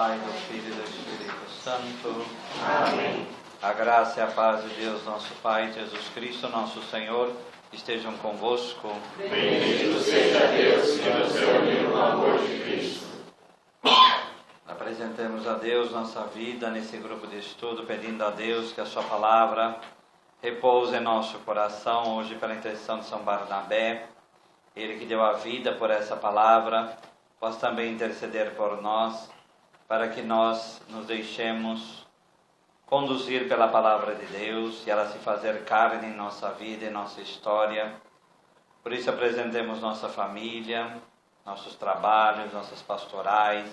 Pai, do Filho e do Espírito Santo. Amém. A graça e a paz de Deus, nosso Pai, Jesus Cristo, nosso Senhor, estejam convosco. Bendito seja Deus que nos reuniu no amor de Cristo. Apresentemos a Deus nossa vida nesse grupo de estudo, pedindo a Deus que a sua palavra repouse em nosso coração, hoje pela intercessão de São Barnabé. Ele que deu a vida por essa palavra, possa também interceder por nós, para que nós nos deixemos conduzir pela palavra de Deus e ela se fazer carne em nossa vida, em nossa história. Por isso apresentemos nossa família, nossos trabalhos, nossas pastorais.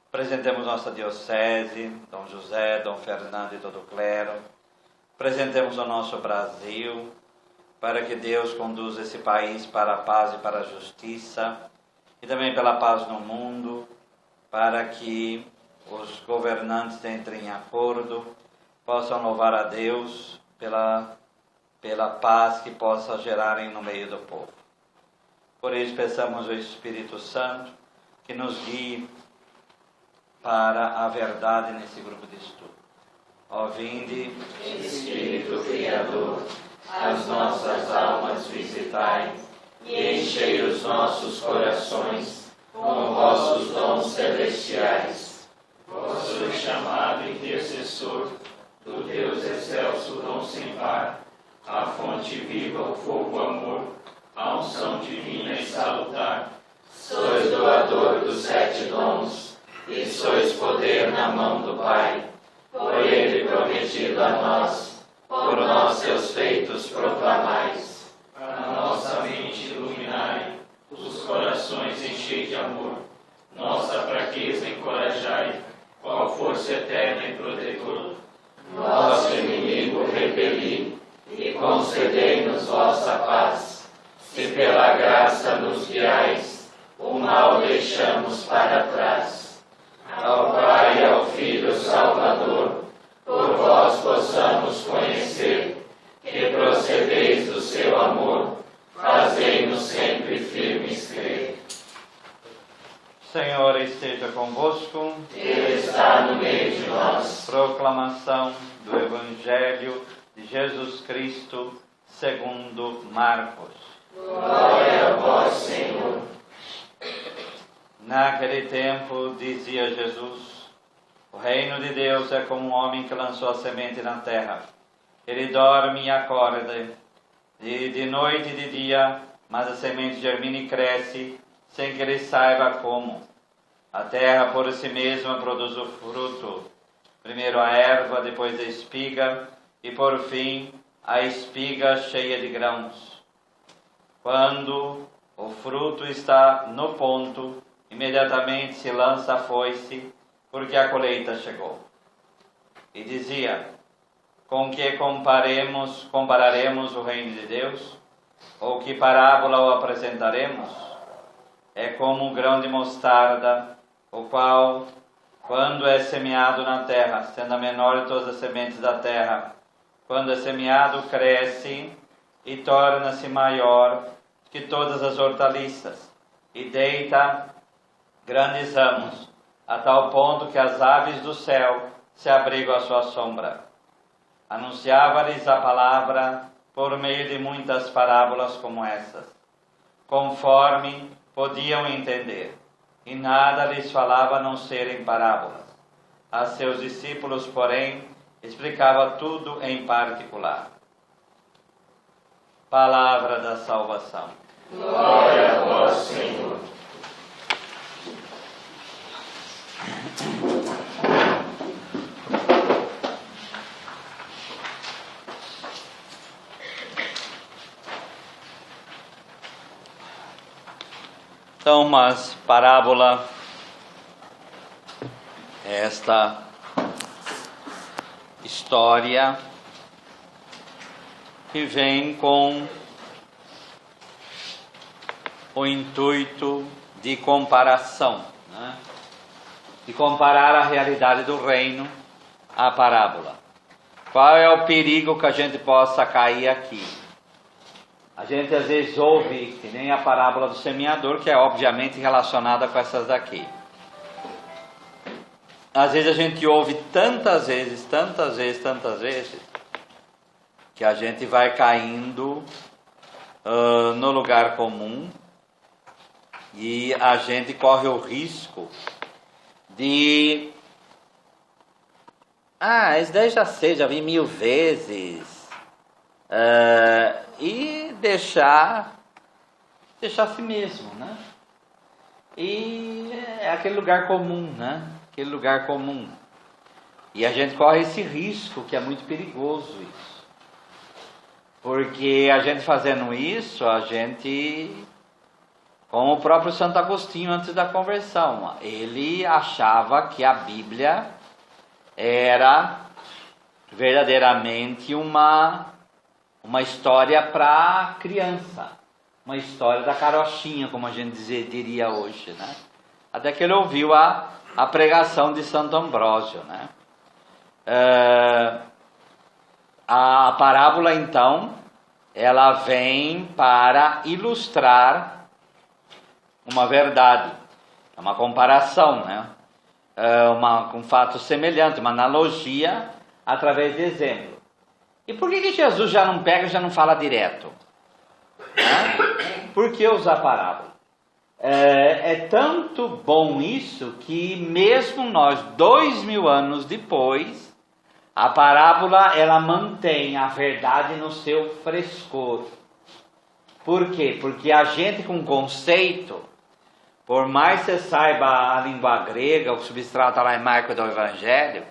Apresentemos nossa diocese, Dom José, Dom Fernando e todo o clero. Apresentemos o nosso Brasil, para que Deus conduza esse país para a paz e para a justiça, e também pela paz no mundo, para que os governantes entrem em acordo, possam louvar a Deus pela paz que possa gerarem no meio do povo. Por isso peçamos ao Espírito Santo que nos guie para a verdade nesse grupo de estudo. Ó vinde, Espírito Criador, as nossas almas visitai e enchei os nossos corações com vossos dons celestiais. Vós sois chamado intercessor do Deus excelso, dom sem par, a fonte viva, o fogo, amor, a unção divina e salutar. Sois doador dos 7 dons e sois poder na mão do Pai, por Ele prometido a nós, por nós seus feitos proclamais. A nossa mente iluminai, os corações enchei de amor, nossa fraqueza encorajai, qual força eterna e protetor. Nosso inimigo repeli, e concedei-nos vossa paz. Se pela graça nos guiais, o mal deixamos para trás. Ao Pai e ao Filho Salvador, por vós possamos conhecer, que procedeis do seu amor, fazei-nos sempre firmes crer. Senhor esteja convosco. Ele está no meio de nós. Proclamação do Evangelho de Jesus Cristo segundo Marcos. Glória a vós, Senhor. Naquele tempo dizia Jesus: o reino de Deus é como um homem que lançou a semente na terra. Ele dorme e acorda, de noite e de dia, mas a semente germina e cresce, sem que ele saiba como. A terra por si mesma produz o fruto, primeiro a erva, depois a espiga, e por fim a espiga cheia de grãos. Quando o fruto está no ponto, imediatamente se lança a foice, porque a colheita chegou. E dizia: com que compararemos o reino de Deus? Ou que parábola o apresentaremos? É como um grão de mostarda, o qual, quando é semeado na terra, sendo a menor de todas as sementes da terra, quando é semeado, cresce e torna-se maior que todas as hortaliças, e deita grandes ramos, a tal ponto que as aves do céu se abrigam à sua sombra. Anunciava-lhes a palavra por meio de muitas parábolas como essas, conforme podiam entender, e nada lhes falava a não ser em parábolas. A seus discípulos, porém, explicava tudo em particular. Palavra da salvação. Glória a vós, Senhor. Então, mas parábola, esta história que vem com o intuito de comparação, né? De comparar a realidade do reino à parábola. Qual é o perigo que a gente possa cair aqui? A gente às vezes ouve, que nem a parábola do semeador, que é obviamente relacionada com essas daqui. às vezes a gente ouve tantas vezes, que a gente vai caindo no lugar comum e a gente corre o risco de... Isso daí já sei, já vi 1000 vezes. E deixar a si mesmo, né? E é aquele lugar comum, né? Aquele lugar comum. E a gente corre esse risco, que é muito perigoso isso. Porque a gente fazendo isso, a gente... Como o próprio Santo Agostinho antes da conversão, ele achava que a Bíblia era verdadeiramente uma história para criança, uma história da carochinha, como a gente diria hoje, né? Até que ele ouviu a pregação de Santo Ambrósio, né? A parábola, então, ela vem para ilustrar uma verdade, uma comparação, né? Um fato semelhante, uma analogia através de exemplo. E por que Jesus já não pega e já não fala direto? Por que usar parábola? É tanto bom isso que mesmo nós, 2000 anos depois, a parábola ela mantém a verdade no seu frescor. Por quê? Porque a gente com conceito, por mais que você saiba a língua grega, o substrato aramaico do Evangelho,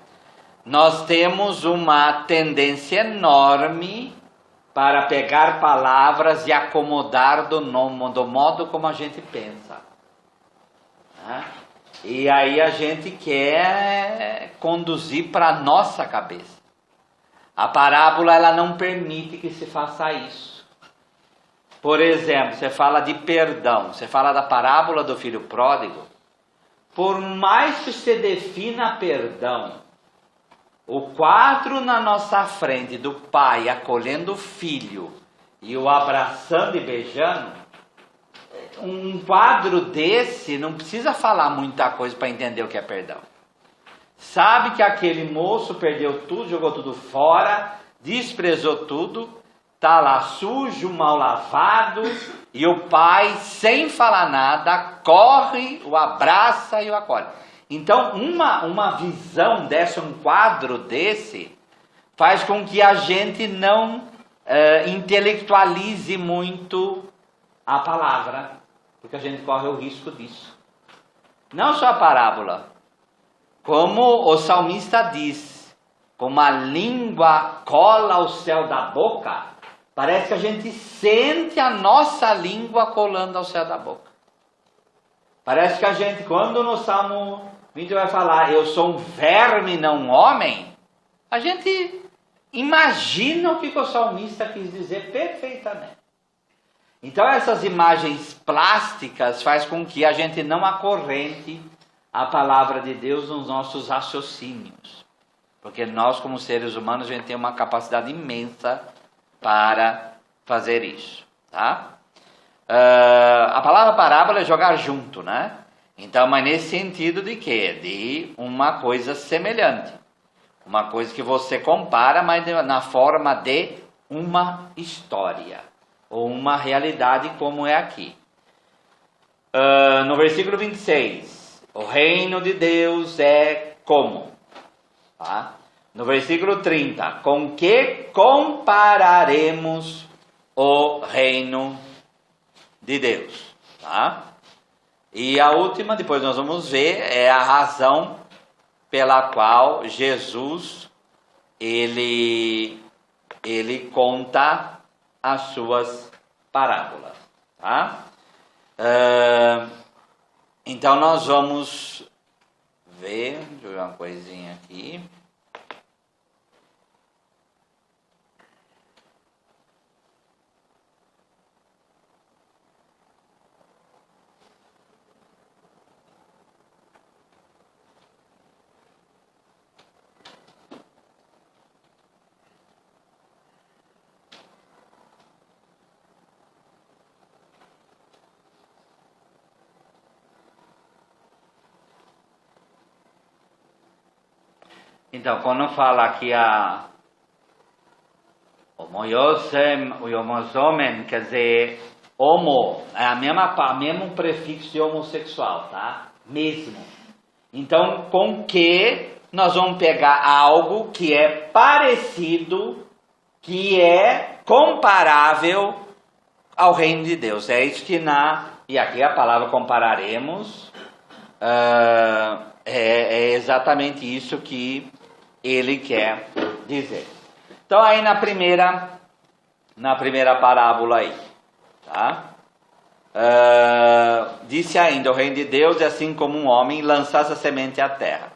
nós temos uma tendência enorme para pegar palavras e acomodar do modo como a gente pensa. E aí a gente quer conduzir para a nossa cabeça. A parábola ela não permite que se faça isso. Por exemplo, você fala de perdão, você fala da parábola do filho pródigo. Por mais que você defina perdão, o quadro na nossa frente do pai acolhendo o filho e o abraçando e beijando, um quadro desse não precisa falar muita coisa para entender o que é perdão. Sabe que aquele moço perdeu tudo, jogou tudo fora, desprezou tudo, está lá sujo, mal lavado, e o pai, sem falar nada, corre, o abraça e o acolhe. Então, uma visão dessa, um quadro desse, faz com que a gente não intelectualize muito a palavra, porque a gente corre o risco disso. Não só a parábola, como o salmista diz, como a língua cola ao céu da boca, parece que a gente sente a nossa língua colando ao céu da boca. Parece que a gente, quando no Salmo 20 vai falar, eu sou um verme, não um homem, a gente imagina o que o salmista quis dizer perfeitamente. Então essas imagens plásticas faz com que a gente não acorrente a palavra de Deus nos nossos raciocínios. Porque nós, como seres humanos, a gente tem uma capacidade imensa para fazer isso, tá? A palavra parábola é jogar junto, né? Então, mas nesse sentido de quê? De uma coisa semelhante. Uma coisa que você compara, mas na forma de uma história. Ou uma realidade como é aqui. No versículo 26, o reino de Deus é como? Tá? No versículo 30, com que compararemos o reino de Deus? Tá? E a última, depois nós vamos ver, é a razão pela qual Jesus ele conta as suas parábolas. Tá? Então nós vamos ver, deixa eu ver uma coisinha aqui. Então, quando fala aqui a homosome, quer dizer, homo, é a mesmo prefixo de homossexual, tá? Mesmo. Então, com que nós vamos pegar algo que é parecido, que é comparável ao reino de Deus. É isso que e aqui a palavra compararemos, é exatamente isso que ele quer dizer. Então aí na primeira parábola aí, tá? Disse ainda, o reino de Deus é assim como um homem lançasse a semente à terra.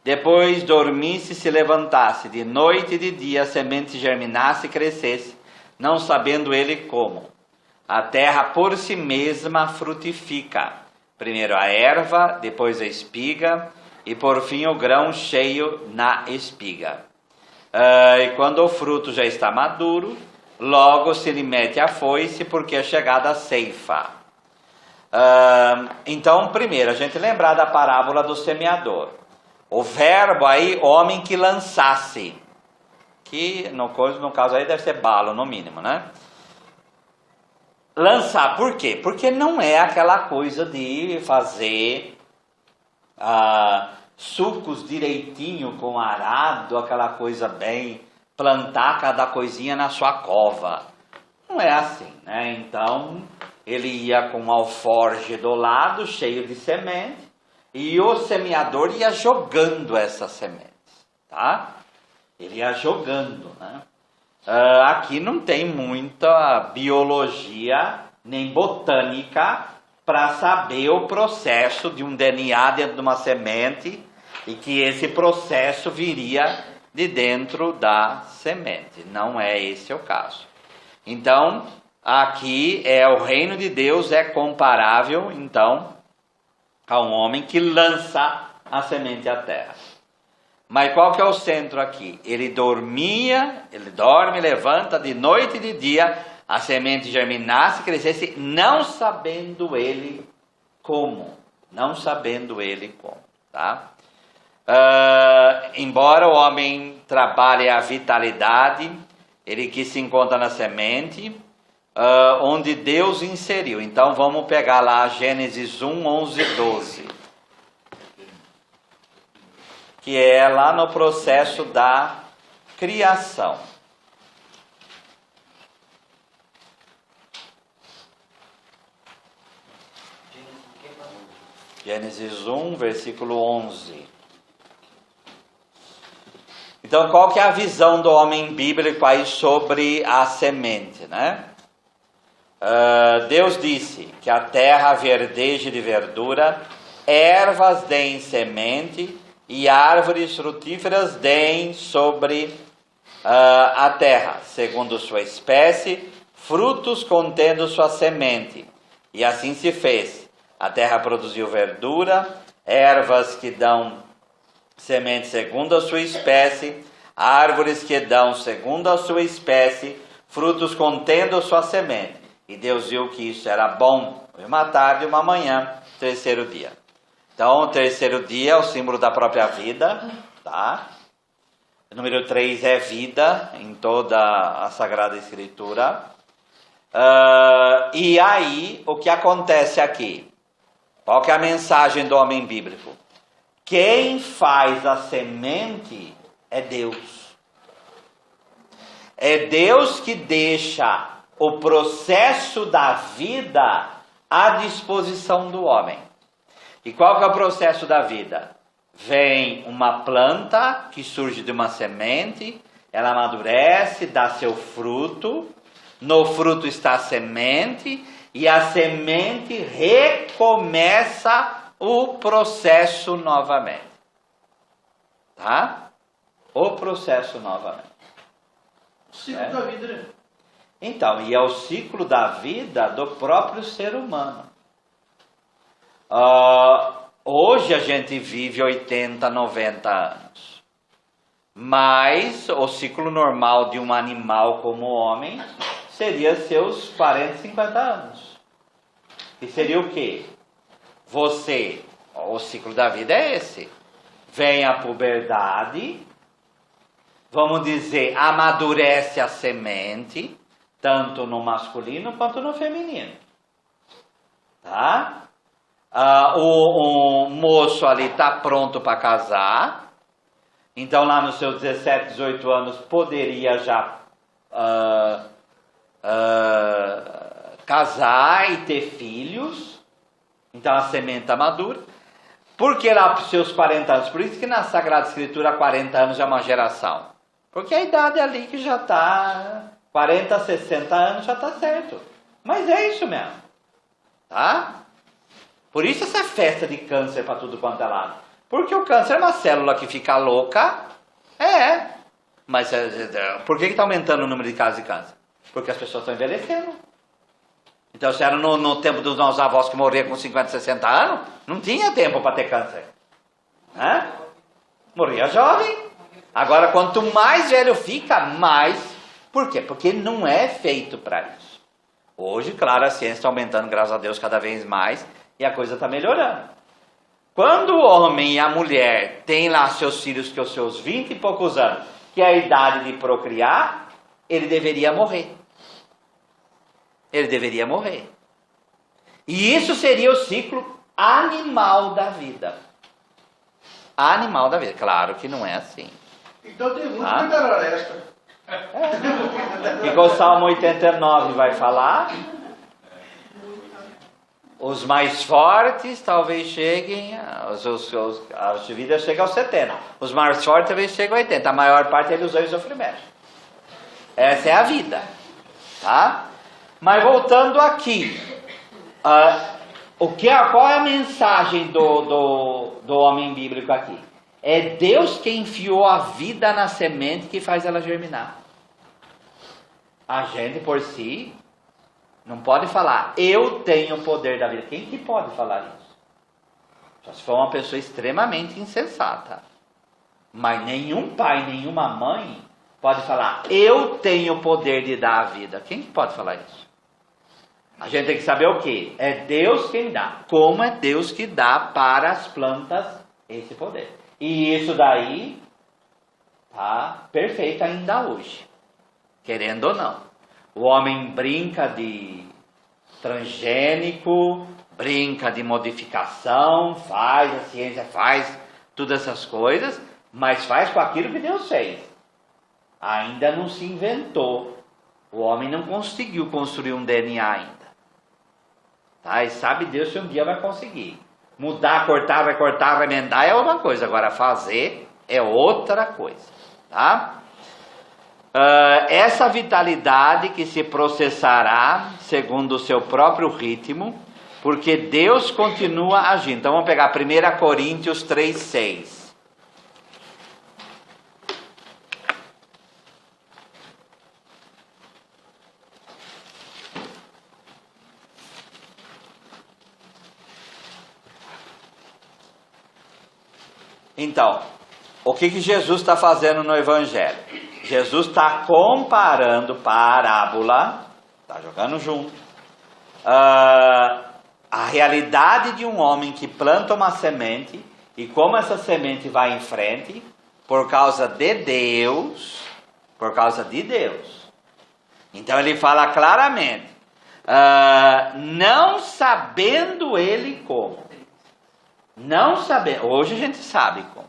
Depois dormisse e se levantasse, de noite e de dia a semente germinasse e crescesse, não sabendo ele como. A terra por si mesma frutifica, primeiro a erva, depois a espiga, e por fim o grão cheio na espiga. E quando o fruto já está maduro, logo se lhe mete a foice, porque é chegada a ceifa. Então, primeiro, a gente lembrar da parábola do semeador. O verbo aí, homem que lançasse, que no caso aí deve ser balo, no mínimo, né? Lançar, por quê? Porque não é aquela coisa de fazer sucos direitinho com arado, aquela coisa bem, plantar cada coisinha na sua cova. Não é assim, né? Então, ele ia com um alforje do lado, cheio de semente, e o semeador ia jogando essas sementes, tá? Ele ia jogando, né? Aqui não tem muita biologia nem botânica para saber o processo de um DNA dentro de uma semente e que esse processo viria de dentro da semente. Não é esse o caso. Então, aqui o reino de Deus é comparável, então, a um homem que lança a semente à terra. Mas qual que é o centro aqui? Ele dorme, levanta de noite e de dia, a semente germinasse, crescesse, não sabendo ele como. Não sabendo ele como, tá? Embora o homem trabalhe a vitalidade, ele que se encontra na semente, onde Deus inseriu. Então vamos pegar lá Gênesis 1, 11, 12. Que é lá no processo da criação. Gênesis 1, versículo 11. Então, qual que é a visão do homem bíblico aí sobre a semente, né? Deus disse que a terra verdeje de verdura, ervas deem semente e árvores frutíferas deem sobre a terra, segundo sua espécie, frutos contendo sua semente. E assim se fez. A terra produziu verdura, ervas que dão semente segundo a sua espécie, árvores que dão segundo a sua espécie, frutos contendo sua semente. E Deus viu que isso era bom. Uma tarde e uma manhã, terceiro dia. Então, o terceiro dia é o símbolo da própria vida, tá? O número 3 é vida em toda a Sagrada Escritura. E aí, o que acontece aqui? Qual que é a mensagem do homem bíblico? Quem faz a semente é Deus. É Deus que deixa o processo da vida à disposição do homem. E qual que é o processo da vida? Vem uma planta que surge de uma semente, ela amadurece, dá seu fruto, no fruto está a semente, e a semente recomeça o processo novamente. Tá? O processo novamente. O ciclo da vida, né? Então, e é o ciclo da vida do próprio ser humano. Hoje a gente vive 80, 90 anos. Mas o ciclo normal de um animal como o homem seria seus 40, 50 anos. E seria o quê? O ciclo da vida é esse. vem a puberdade, vamos dizer, amadurece a semente, tanto no masculino quanto no feminino. Tá? O moço ali está pronto para casar, então lá nos seus 17, 18 anos poderia já casar e ter filhos, então a semente está madura. Por que lá para os seus 40 anos? Por isso que na Sagrada Escritura 40 anos é uma geração, porque a idade ali que já está 40, 60 anos já está certo, mas é isso mesmo, tá? Por isso essa festa de câncer para tudo quanto é lado. Porque o câncer é uma célula que fica louca. Mas por que está aumentando o número de casos de câncer? Porque as pessoas estão envelhecendo. Então se era no tempo dos nossos avós que morriam com 50, 60 anos, não tinha tempo para ter câncer. Morria jovem. Agora quanto mais velho fica, mais. Por quê? Porque não é feito para isso. Hoje, claro, a ciência está aumentando, graças a Deus, cada vez mais. E a coisa está melhorando. Quando o homem e a mulher têm lá seus filhos que os seus 20 e poucos anos, que é a idade de procriar, ele deveria morrer. Ele deveria morrer. E isso seria o ciclo animal da vida. Animal da vida. Claro que não é assim. Então tem muito que melhorar esta. E com o Salmo 89 vai falar... Os mais fortes talvez cheguem, as de vida chegam aos 70. Os mais fortes talvez cheguem aos 80. A maior parte é ilusão e sofrimento. Essa é a vida. Tá? Mas voltando aqui. Qual é a mensagem do homem bíblico aqui? É Deus que enfiou a vida na semente que faz ela germinar. A gente por si... não pode falar, eu tenho o poder da vida. Quem que pode falar isso? Só se for uma pessoa extremamente insensata. Mas nenhum pai, nenhuma mãe pode falar, eu tenho o poder de dar a vida. Quem que pode falar isso? A gente tem que saber o que? É Deus quem dá. Como é Deus que dá para as plantas esse poder. E isso daí tá perfeito ainda hoje. Querendo ou não. O homem brinca de transgênico, brinca de modificação, a ciência faz todas essas coisas, mas faz com aquilo que Deus fez. Ainda não se inventou. O homem não conseguiu construir um DNA ainda. Tá? E sabe Deus se um dia vai conseguir. Mudar, cortar, vai emendar é uma coisa. Agora fazer é outra coisa. Tá? Essa vitalidade que se processará segundo o seu próprio ritmo, porque Deus continua agindo. Então vamos pegar 1 Coríntios 3:6. Então, o que Jesus está fazendo no Evangelho? Jesus está comparando parábola, está jogando junto, a realidade de um homem que planta uma semente e como essa semente vai em frente por causa de Deus, Então ele fala claramente, não sabendo ele como. Hoje a gente sabe como,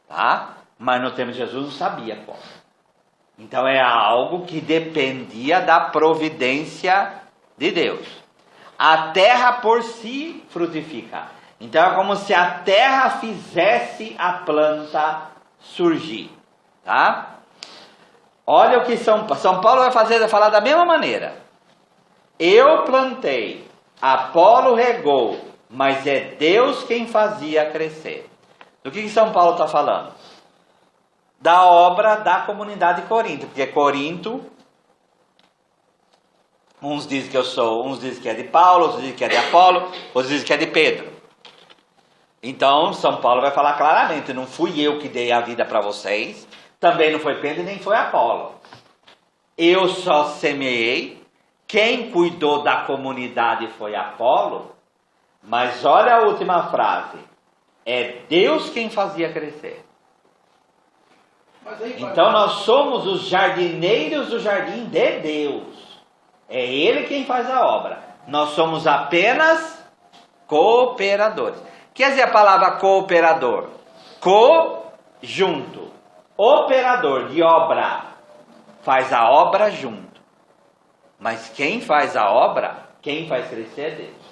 tá? Mas no tempo de Jesus não sabia como. Então é algo que dependia da providência de Deus. A terra por si frutifica. Então é como se a terra fizesse a planta surgir, tá? Olha o que São Paulo vai falar da mesma maneira. Eu plantei, Apolo regou, mas é Deus quem fazia crescer. Do que São Paulo está falando? Da obra da comunidade de Corinto, porque Corinto, uns dizem que eu sou, uns dizem que é de Paulo, outros dizem que é de Apolo, outros dizem que é de Pedro. Então São Paulo vai falar claramente, não fui eu que dei a vida para vocês, também não foi Pedro e nem foi Apolo. Eu só semeei, quem cuidou da comunidade foi Apolo, mas olha a última frase, É Deus quem fazia crescer. Mas aí, Então nós somos os jardineiros do jardim de Deus. É Ele quem faz a obra. Nós somos apenas cooperadores. Quer dizer a palavra cooperador? Co-junto. Operador de obra. Faz a obra junto. Mas quem faz a obra, quem faz crescer é Deus.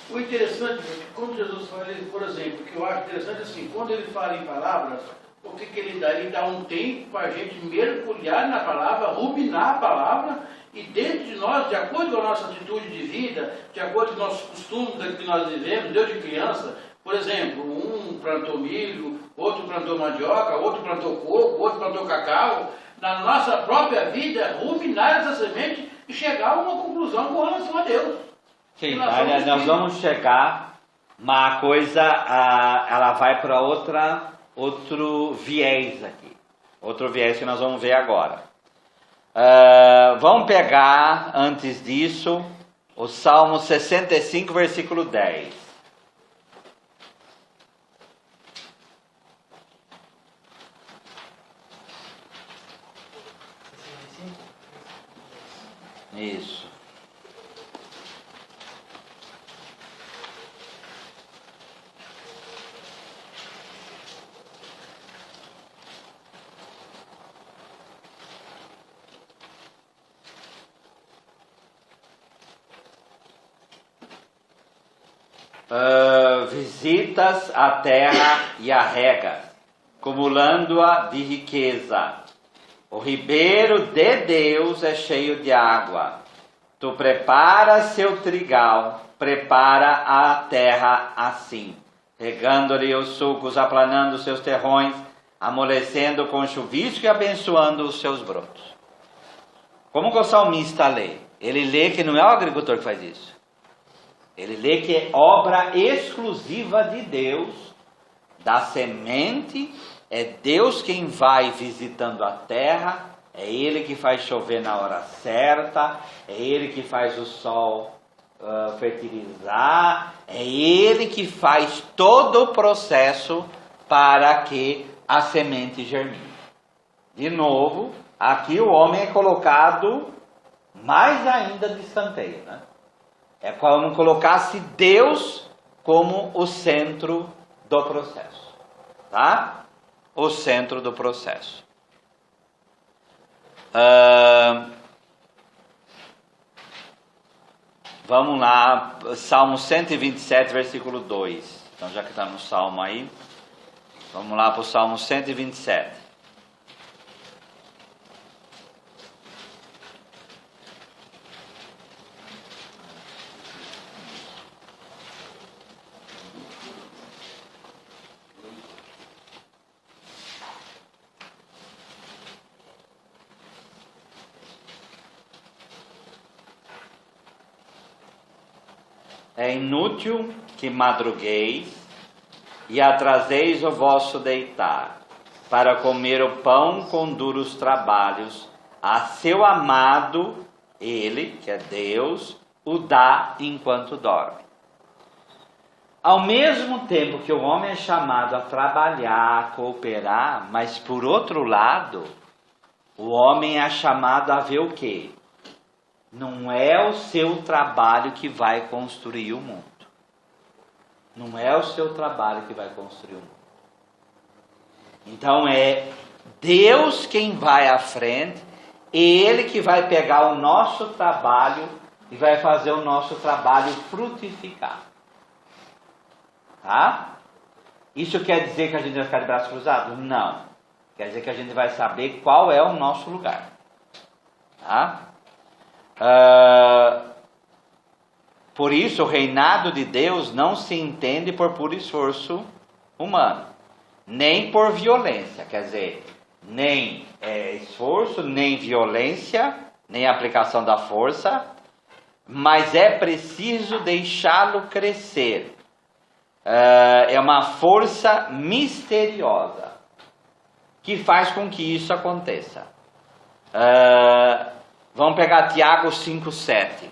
o interessante é que quando Jesus fala, por exemplo, que eu acho interessante assim, quando ele fala em palavras, o que ele dá? Ele dá um tempo para a gente mergulhar na palavra, ruminar a palavra, e dentro de nós, de acordo com a nossa atitude de vida, de acordo com os nossos costumes que nós vivemos, desde criança, por exemplo, um plantou milho, outro plantou mandioca, outro plantou coco, outro plantou cacau, na nossa própria vida, ruminar essa semente e chegar a uma conclusão com relação a Deus. Sim, nós vamos chegar, mas a coisa ela vai para outro viés aqui. Outro viés que nós vamos ver agora. Vamos pegar, antes disso, o Salmo 65, versículo 10. Isso. Visitas a terra e a regas, cumulando-a de riqueza. O ribeiro de Deus é cheio de água. Tu preparas seu trigal, prepara a terra assim, regando-lhe os sulcos, aplanando seus terrões, amolecendo com chuvisco e abençoando os seus brotos. Como que o salmista lê? Ele lê que não é o agricultor que faz isso. Ele lê que é obra exclusiva de Deus, da semente, é Deus quem vai visitando a terra, é Ele que faz chover na hora certa, é Ele que faz o sol fertilizar, é Ele que faz todo o processo para que a semente germine. De novo, aqui o homem é colocado mais ainda de escanteio, né? É como colocasse Deus como o centro do processo, tá? O centro do processo. Vamos lá, Salmo 127, versículo 2. Então, já que está no Salmo aí, vamos lá para o Salmo 127. É inútil que madrugueis e atraseis o vosso deitar, para comer o pão com duros trabalhos. A seu amado, ele, que é Deus, o dá enquanto dorme. Ao mesmo tempo que o homem é chamado a trabalhar, a cooperar, mas por outro lado, o homem é chamado a ver o quê? Não é o seu trabalho que vai construir o mundo. Não é o seu trabalho que vai construir o mundo. Então é Deus quem vai à frente, Ele que vai pegar o nosso trabalho e vai fazer o nosso trabalho frutificar. Tá? Isso quer dizer que a gente vai ficar de braços cruzados? Não. Quer dizer que a gente vai saber qual é o nosso lugar. Tá? Por isso, o reinado de Deus não se entende por puro esforço humano, nem por violência, quer dizer, nem esforço, nem violência, nem aplicação da força, mas é preciso deixá-lo crescer. É uma força misteriosa que faz com que isso aconteça. Vamos pegar Tiago 5,7.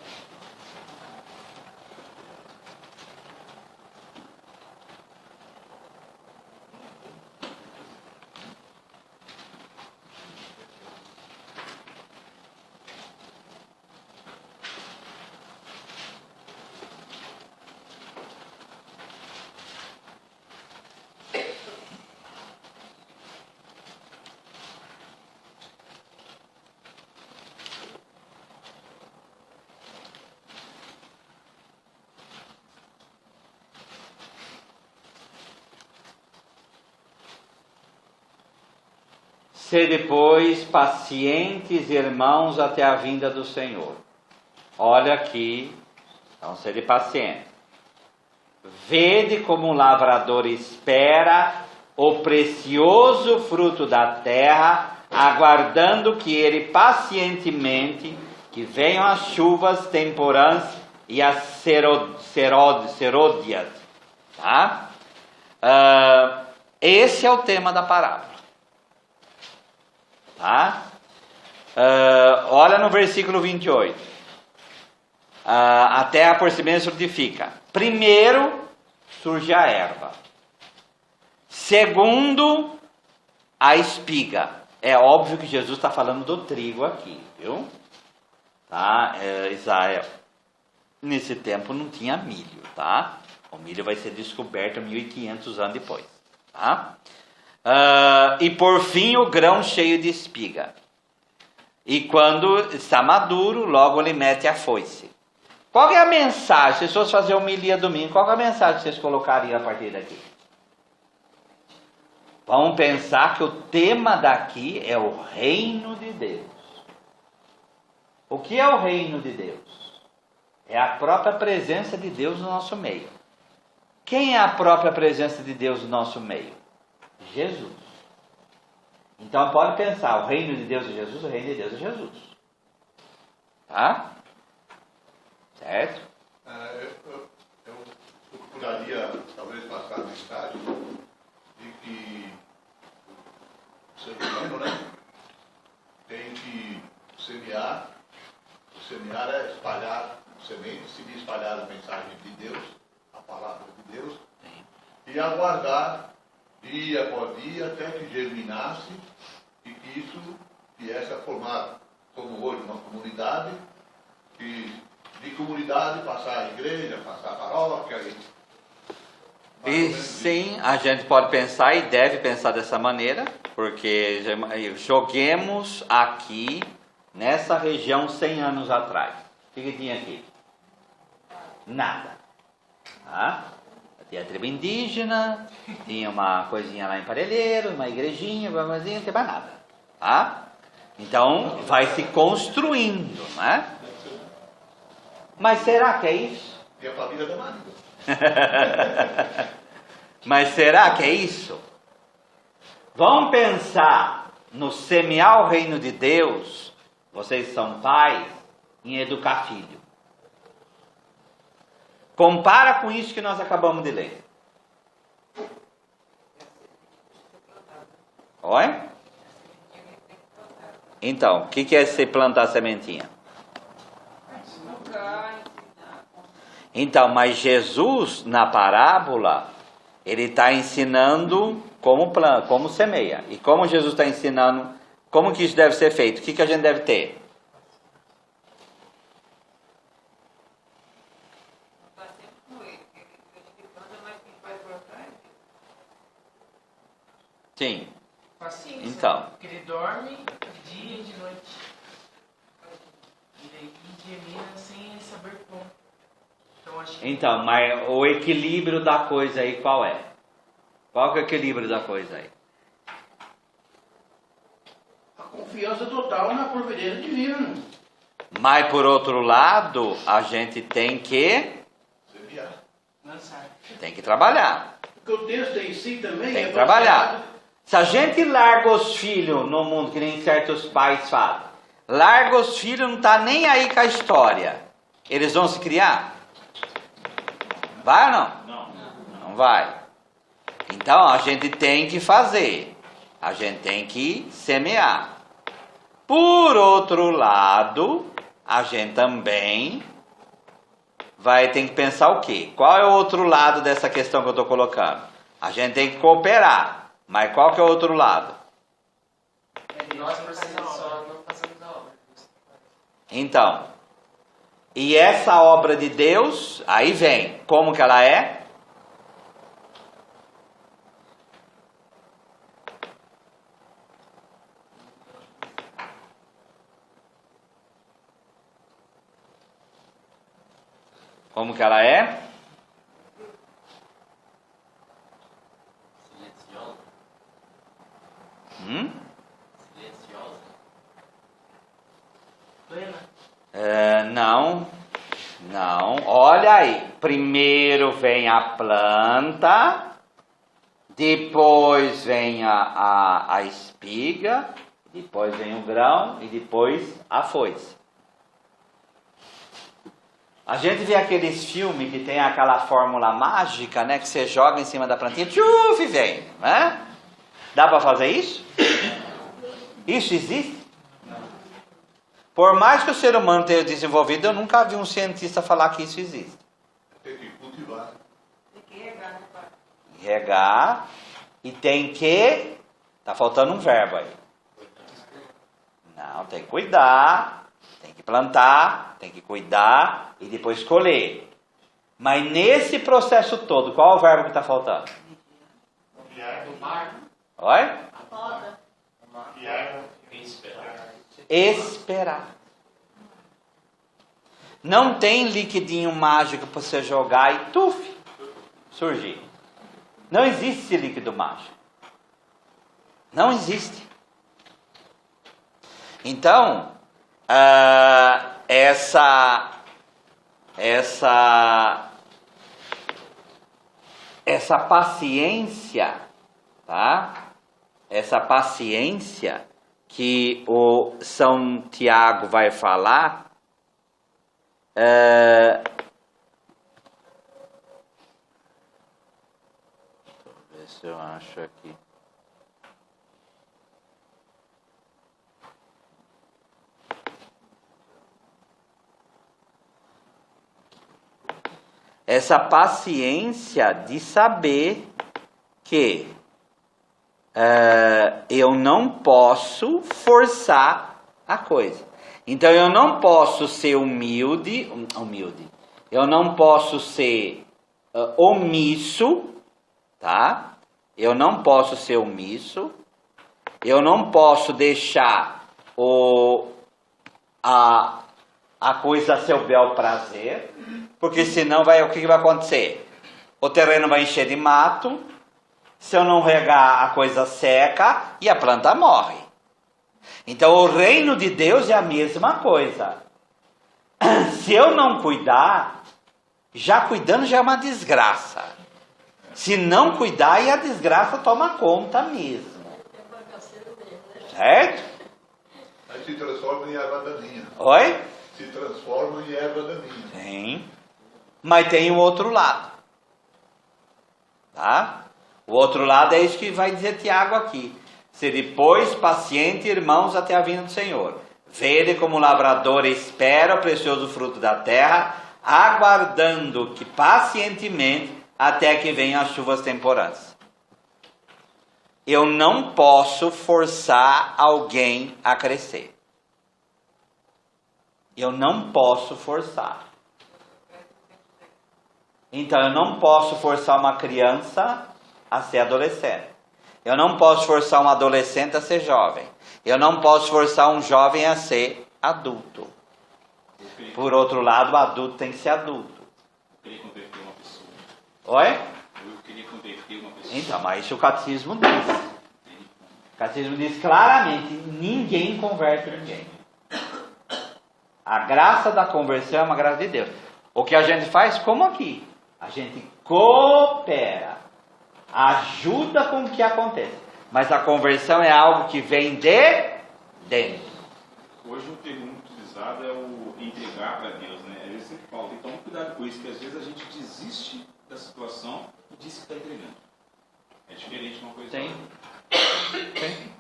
Sede, pois, pacientes, irmãos, até a vinda do Senhor. Olha aqui, então sede paciente. Vede como o lavrador espera o precioso fruto da terra, aguardando que ele pacientemente, que venham as chuvas temporãs e as serôdias. Tá? Esse é o tema da parábola. Tá? Olha no versículo 28. A terra por si mesma frutifica. Primeiro, surge a erva. Segundo, a espiga. É óbvio que Jesus está falando do trigo aqui, viu? Tá? Israel, nesse tempo não tinha milho, tá? O milho vai ser descoberto 1500 anos depois, tá? E por fim o grão cheio de espiga. E quando está maduro, logo ele mete a foice. Qual é a mensagem? Se fosse fazer homilia domingo, qual é a mensagem que vocês colocariam a partir daqui? Vamos pensar que o tema daqui é o reino de Deus. O que é o reino de Deus? É a própria presença de Deus no nosso meio. Quem é a própria presença de Deus no nosso meio? Jesus. Então pode pensar, o reino de Deus é Jesus, o reino de Deus é Jesus. Tá? Certo? Eu procuraria talvez passar a mensagem de que o ser humano, né, tem que semear. O semear é espalhar sementes, se espalhar a mensagem de Deus, a palavra de Deus, e aguardar dia após dia até que germinasse e que isso viesse a formar, como hoje, uma comunidade, e de comunidade passar a igreja, passar a paróquia. E sim, a gente pode pensar e deve pensar dessa maneira, porque joguemos aqui, nessa região 100 anos atrás. O que tinha aqui? Nada. Tá? Tinha a tribo indígena, tinha uma coisinha lá em Parelheiro, uma igrejinha, uma coisinha, não tem mais nada. Tá? Então, vai se construindo, né? Mas será que é isso? E a família da Maria. Mas será que é isso? Vamos pensar no semear o reino de Deus, vocês são pais, em educar filho. Compara com isso que nós acabamos de ler. Oi? Então, o que é se plantar a sementinha? Então, mas Jesus, na parábola, ele está ensinando como semeia. E como Jesus está ensinando, como que isso deve ser feito? O que a gente deve ter? Sim. Paciência. Então. Porque ele dorme de dia e de noite. E daí germina sem saber como. Então, acho que... Então, mas o equilíbrio da coisa aí qual é? Qual que é o equilíbrio da coisa aí? A confiança total na providência divina. Mas por outro lado, a gente tem que Lançar. trabalhar. Porque o texto em si também Tem é que trabalhar. baseado. Se a gente larga os filhos no mundo, que nem certos pais falam, larga os filhos, não está nem aí com a história, eles vão se criar? Vai ou não? Não vai. Então a gente tem que fazer, a gente tem que semear. Por outro lado, a gente também tem que pensar o quê? Qual é o outro lado dessa questão que eu estou colocando? A gente tem que cooperar. Mas qual que é o outro lado? Nós por si só não fazemos a obra. Então, e essa obra de Deus, aí vem, como que ela é? Como que ela é? Não. Olha aí. Primeiro vem a planta, depois vem a espiga, depois vem o grão e depois a foice. A gente vê aqueles filmes que tem aquela fórmula mágica, né? Que você joga em cima da plantinha, tchuf, e vem, né? Dá para fazer isso? Isso existe? Por mais que o ser humano tenha desenvolvido, eu nunca vi um cientista falar que isso existe. Tem que cultivar. Tem que regar, né, pai? Regar e tem que... Tá faltando um verbo aí. Não, tem que cuidar, tem que plantar, tem que cuidar e depois colher. Mas nesse processo todo, qual é o verbo que está faltando? Oi? Esperar. Não tem liquidinho mágico para você jogar e tuf, surgir. Não existe esse líquido mágico. Não existe. Então, essa paciência, tá? Essa paciência que o São Tiago vai falar, deixa eu ver se eu acho aqui. Essa paciência de saber que eu não posso forçar a coisa. Então eu não posso ser humilde. Eu não posso ser omisso, tá? Eu não posso ser omisso. Eu não posso deixar a coisa a seu bel prazer, porque senão o que vai acontecer? O terreno vai encher de mato. Se eu não regar, a coisa seca e a planta morre. Então o reino de Deus é a mesma coisa. Se eu não cuidar, já cuidando já é uma desgraça. Se não cuidar, aí a desgraça toma conta mesmo. Certo? Aí se transforma em erva daninha. Oi? Se transforma em erva daninha. Tem. Mas tem o outro lado. Tá? O outro lado é isso que vai dizer Tiago aqui. Se depois paciente, irmãos, até a vinda do Senhor. Vede como o lavrador espera o precioso fruto da terra, aguardando que pacientemente até que venham as chuvas temporãs. Eu não posso forçar alguém a crescer. Eu não posso forçar. Então eu não posso forçar uma criança a ser adolescente. Eu não posso forçar um adolescente a ser jovem. Eu não posso forçar um jovem a ser adulto. Por outro lado, o adulto tem que ser adulto. Eu queria converter uma pessoa. Oi? Eu queria converter uma pessoa. Então, mas isso o catecismo diz. O catecismo diz claramente, ninguém converte ninguém. A graça da conversão é uma graça de Deus. O que a gente faz, como aqui? A gente coopera. Ajuda com o que acontece. Mas a conversão é algo que vem de dentro. Hoje um termo muito utilizado é o entregar para Deus, né? Às vezes sempre falta. Então, cuidado com isso, que às vezes a gente desiste da situação e diz que está entregando. É diferente uma coisa da outra. Tem.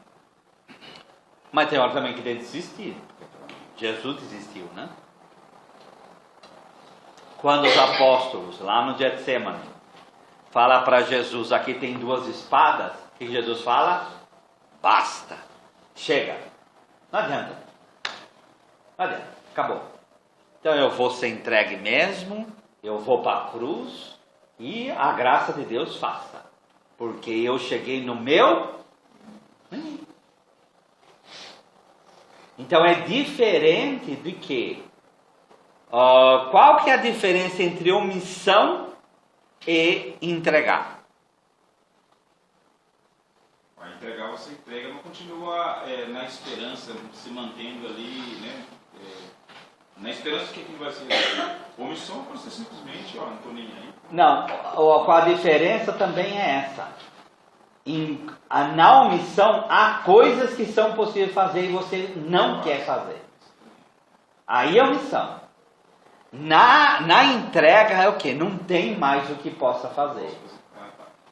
Mas tem hora também que tem que desistir. Jesus desistiu, né? Quando os apóstolos, lá no Getsemane, fala para Jesus, aqui tem 2 espadas, o que Jesus fala? Basta, chega, não adianta, acabou. Então eu vou ser entregue mesmo, eu vou para a cruz e a graça de Deus faça, porque eu cheguei no meu. Então é diferente de que, qual que é a diferença entre omissão e entregar? Para entregar, você entrega, não continua na esperança, se mantendo ali, né? Na esperança que aquilo vai ser resolvido. Omissão pode ser simplesmente, ó, não estou nem aí. Não, a diferença também é essa. Na omissão, há coisas que são possíveis fazer e você não quer fazer. Aí é omissão. Na entrega é o quê? Não tem mais o que possa fazer.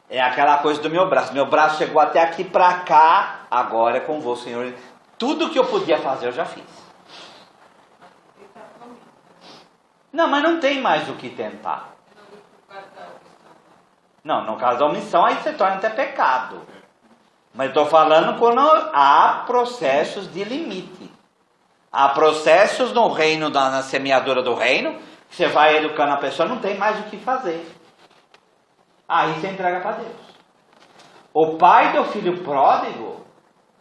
É aquela coisa do meu braço. Meu braço chegou até aqui para cá, agora é convosco, Senhor. Tudo que eu podia fazer eu já fiz. Não, mas não tem mais o que tentar. Não, no caso da omissão aí se torna até pecado. Mas estou falando quando há processos de limite. Há processos no reino, na semeadura do reino, que você vai educando a pessoa, não tem mais o que fazer. Aí você entrega para Deus. O pai do filho pródigo,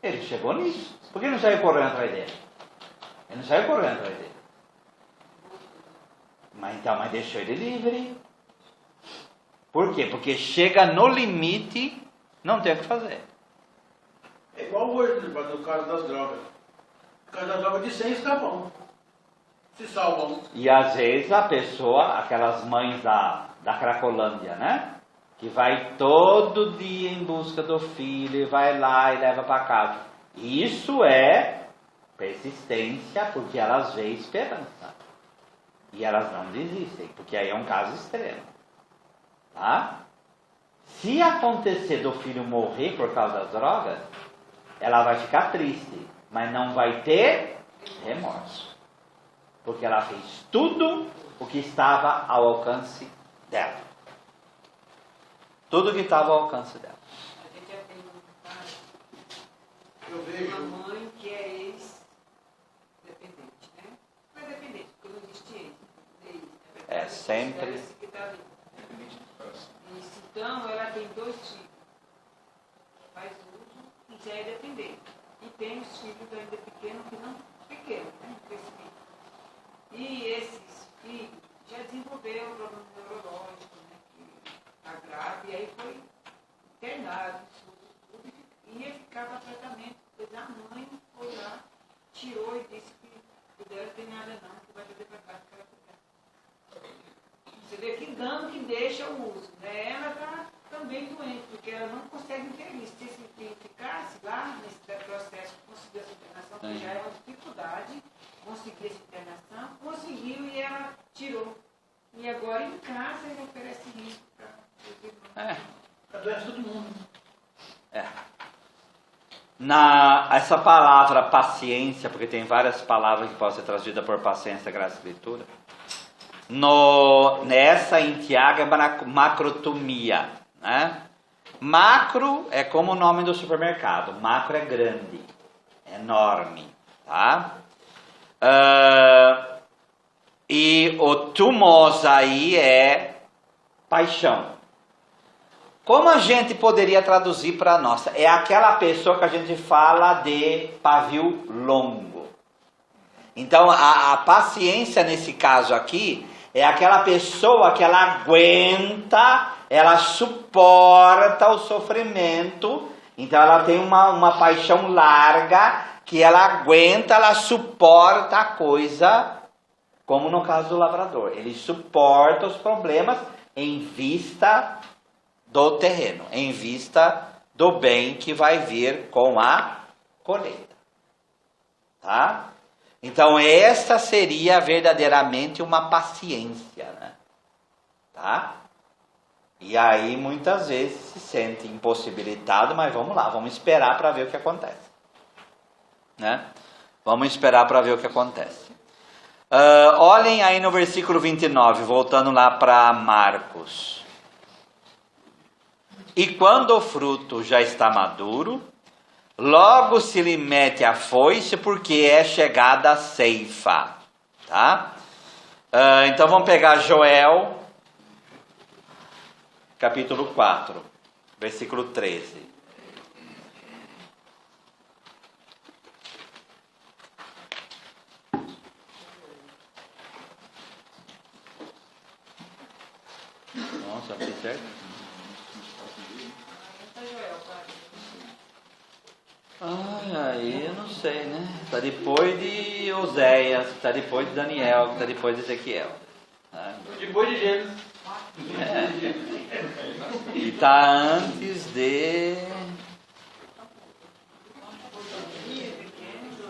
ele chegou nisso. Por que não saiu correndo atrás dele? Ele não saiu correndo atrás dele. Mas deixou ele livre. Por quê? Porque chega no limite, não tem o que fazer. É igual hoje, no caso das drogas. No caso das drogas de 100 escapam. Se salvam. E às vezes a pessoa, aquelas mães da Cracolândia, né? Que vai todo dia em busca do filho, e vai lá e leva para casa. Isso é persistência, porque elas veem esperança. E elas não desistem, porque aí é um caso extremo. Tá? Se acontecer do filho morrer por causa das drogas, ela vai ficar triste, mas não vai ter remorso. Porque ela fez tudo o que estava ao alcance dela. Tudo que estava ao alcance dela. A gente já tem um caso, Eu vejo. uma mãe que é ex-dependente, né? Não é dependente, porque não existe ex. É sempre. Isso. Então, ela tem 2 filhos. Faz uso e já é dependente. E tem os filhos ainda pequenos, que não pequenos, né? Crescimento. E esses filhos já desenvolveram um problema neurológico, né? Que agrava, e aí foi internado, tudo, e ia ficar para tratamento. Depois a mãe foi lá, tirou e disse que o dela não tem nada não, que vai trazer para casa que ela cuidar. Você vê que dano que deixa o uso, né? Ela está também doente, porque ela não consegue intervir. Se esse filho ficasse lá nesse processo de conseguir essa internação, que já é uma dificuldade, conseguir essa internação, conseguiu e ela tirou. E agora em casa ele oferece risco para os irmãos. Adoece todo mundo. Essa palavra paciência, porque tem várias palavras que podem ser traduzidas por paciência, graças à Escritura. Nessa em Tiago é macrotomia, né? Macro é como o nome do supermercado. Macro é grande, enorme, tá? E o tumos aí é paixão. Como a gente poderia traduzir para nós? É aquela pessoa que a gente fala de pavio longo. Então a paciência nesse caso aqui é aquela pessoa que ela aguenta, ela suporta o sofrimento. Então ela tem uma paixão larga, que ela aguenta, ela suporta a coisa, como no caso do lavrador. Ele suporta os problemas em vista do terreno, em vista do bem que vai vir com a colheita. Tá? Então esta seria verdadeiramente uma paciência, né? Tá? E aí muitas vezes se sente impossibilitado, mas vamos lá, vamos esperar para ver o que acontece, né? Vamos esperar para ver o que acontece. Olhem aí no versículo 29, voltando lá para Marcos. E quando o fruto já está maduro, logo se lhe mete a foice, porque é chegada a ceifa. Tá? Então vamos pegar Joel, capítulo 4, versículo 13. Nossa, foi certo? Aí eu não sei, né? Está depois de Oséias, está depois de Daniel, está depois de Ezequiel. Né? Depois de Gênesis. E está antes de...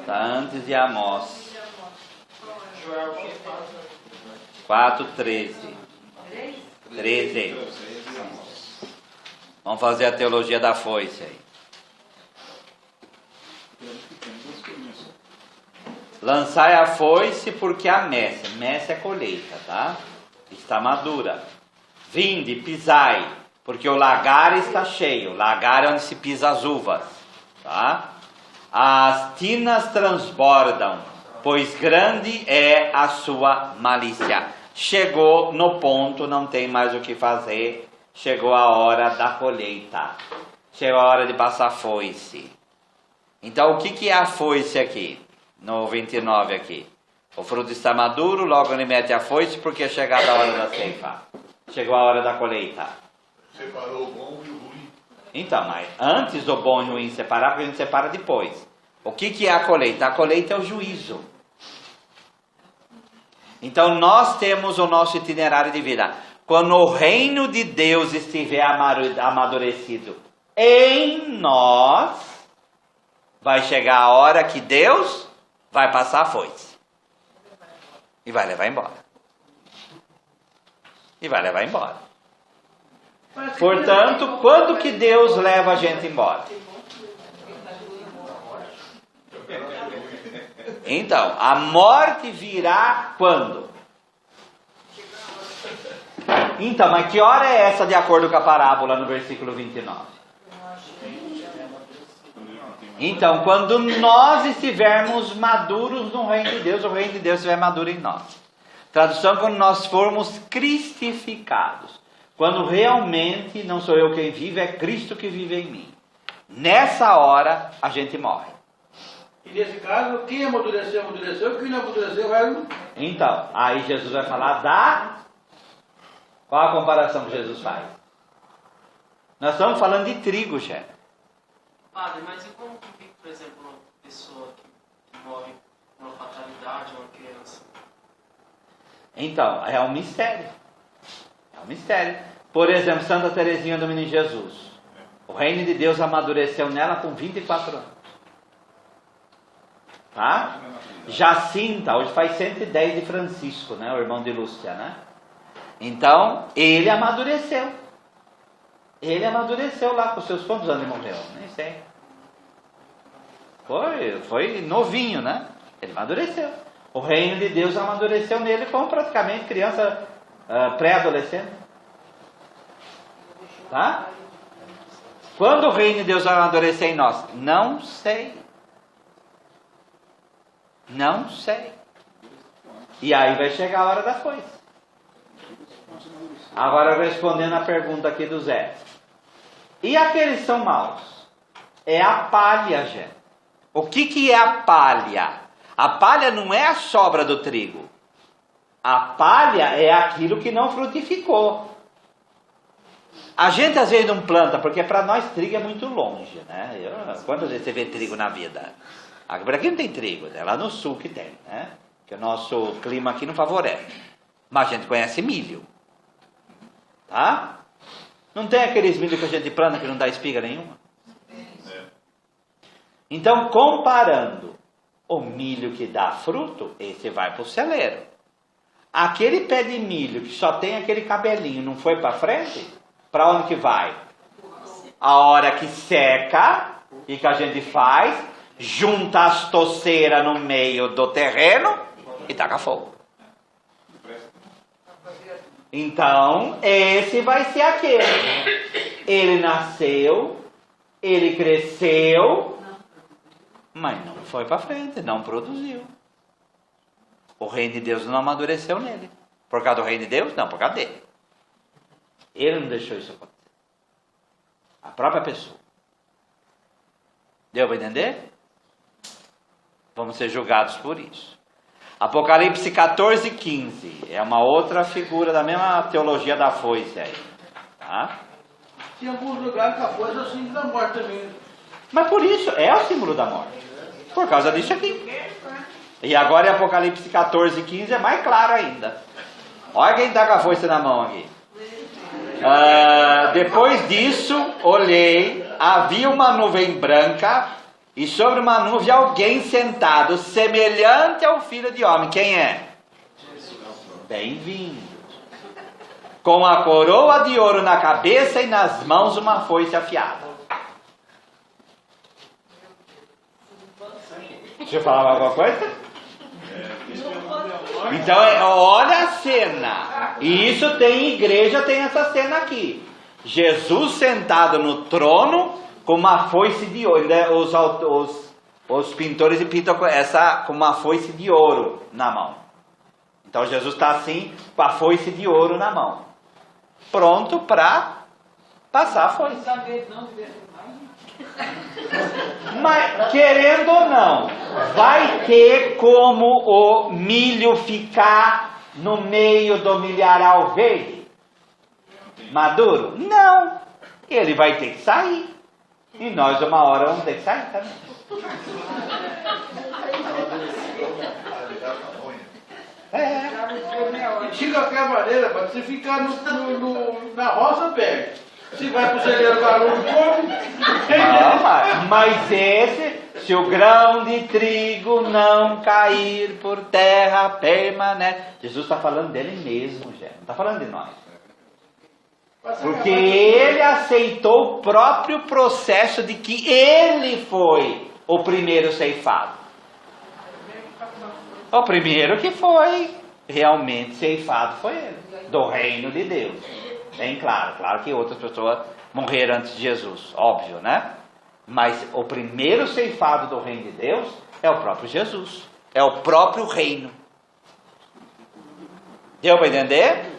Está antes de Amós. 4:13. 13. Vamos fazer a teologia da foice aí. Lançai a foice porque a messe é colheita, tá? Está madura. Vinde, pisai, porque o lagar está cheio. Lagar é onde se pisa as uvas, tá? As tinas transbordam, pois grande é a sua malícia. Chegou no ponto, não tem mais o que fazer. Chegou a hora da colheita. Chegou a hora de passar a foice. Então o que é a foice aqui? No 29 aqui. O fruto está maduro, logo ele mete a foice porque é chegada a hora da ceifa. Chegou a hora da colheita. Separou o bom e o ruim. Então, mas antes do bom e o ruim separar, porque a gente separa depois. O que é a colheita? A colheita é o juízo. Então nós temos o nosso itinerário de vida. Quando o reino de Deus estiver amadurecido em nós, vai chegar a hora que Deus vai passar a foice. E vai levar embora. E vai levar embora. Portanto, quando que Deus leva a gente embora? Então, a morte virá quando? Então, mas que hora é essa de acordo com a parábola no versículo 29? Então, quando nós estivermos maduros no reino de Deus, o reino de Deus estiver maduro em nós. Tradução, quando nós formos cristificados. Quando realmente não sou eu quem vive, é Cristo que vive em mim. Nessa hora, a gente morre. E nesse caso, quem amadureceu, quem não amadureceu, vai... Então, aí Jesus vai falar da... Qual a comparação que Jesus faz? Nós estamos falando de trigo, chefe. Padre, mas e como que fica, por exemplo, uma pessoa que morre por uma fatalidade, uma criança? Então, é um mistério. É um mistério. Por exemplo, Santa Teresinha do Menino Jesus. O reino de Deus amadureceu nela com 24 anos. Tá? Jacinta, hoje faz 110 de Francisco, né? O irmão de Lúcia, né? Então, ele amadureceu. Ele amadureceu lá com seus quantos anos ele morreu? Nem sei. Foi novinho, né? Ele amadureceu. O reino de Deus amadureceu nele como praticamente criança pré-adolescente. Tá? Quando o reino de Deus vai amadurecer em nós? Não sei. Não sei. E aí vai chegar a hora da foice. Agora respondendo a pergunta aqui do Zé. E aqueles que são maus? É a palha, gente. O que é a palha? A palha não é a sobra do trigo. A palha é aquilo que não frutificou. A gente às vezes não planta, porque para nós trigo é muito longe, né? Quantas vezes você vê trigo na vida? Por aqui não tem trigo, é lá no sul que tem, né? Que o nosso clima aqui não favorece. Mas a gente conhece milho. Tá? Não tem aqueles milho que a gente planta que não dá espiga nenhuma? Então, comparando o milho que dá fruto, esse vai para o celeiro. Aquele pé de milho que só tem aquele cabelinho, não foi para frente? Para onde que vai? A hora que seca, o que a gente faz? Junta as toceiras no meio do terreno e taca fogo. Então, esse vai ser aquele. Ele nasceu, ele cresceu, mas não foi para frente, não produziu. O reino de Deus não amadureceu nele. Por causa do reino de Deus? Não, por causa dele. Ele não deixou isso acontecer. A própria pessoa. Deu para entender? Vamos ser julgados por isso. Apocalipse 14:15. É uma outra figura da mesma teologia da foice aí. Tá? Tem alguns lugares que a foice é o símbolo da morte também. Mas por isso, é o símbolo da morte. Por causa disso aqui. E agora em Apocalipse 14, 15 é mais claro ainda. Olha quem está com a foice na mão aqui. Depois disso, olhei, havia uma nuvem branca, e sobre uma nuvem alguém sentado, semelhante ao Filho de Homem. Quem é? Bem-vindo. Com a coroa de ouro na cabeça e nas mãos uma foice afiada. Deixa eu falar alguma coisa? Então, olha a cena. E isso tem igreja, tem essa cena aqui. Jesus sentado no trono com uma foice de ouro. Os pintores pintam com uma foice de ouro na mão. Então Jesus está assim, com a foice de ouro na mão. Pronto para passar a foice. Mas, querendo ou não, vai ter como o milho ficar no meio do milharal verde? Maduro? Não. Ele vai ter que sair. E nós, uma hora, vamos ter que sair também. De qualquer maneira, para você ficar na roça, perde. Se vai para o celeiro barulho, come. Mas se o grão de trigo não cair por terra, permanece. Jesus está falando dele mesmo, gente. Não está falando de nós. Porque ele aceitou o próprio processo de que ele foi o primeiro ceifado. O primeiro que foi realmente ceifado foi ele, do reino de Deus. Bem claro, claro que outras pessoas morreram antes de Jesus, óbvio, né? Mas o primeiro ceifado do reino de Deus é o próprio Jesus, é o próprio reino. Deu para entender?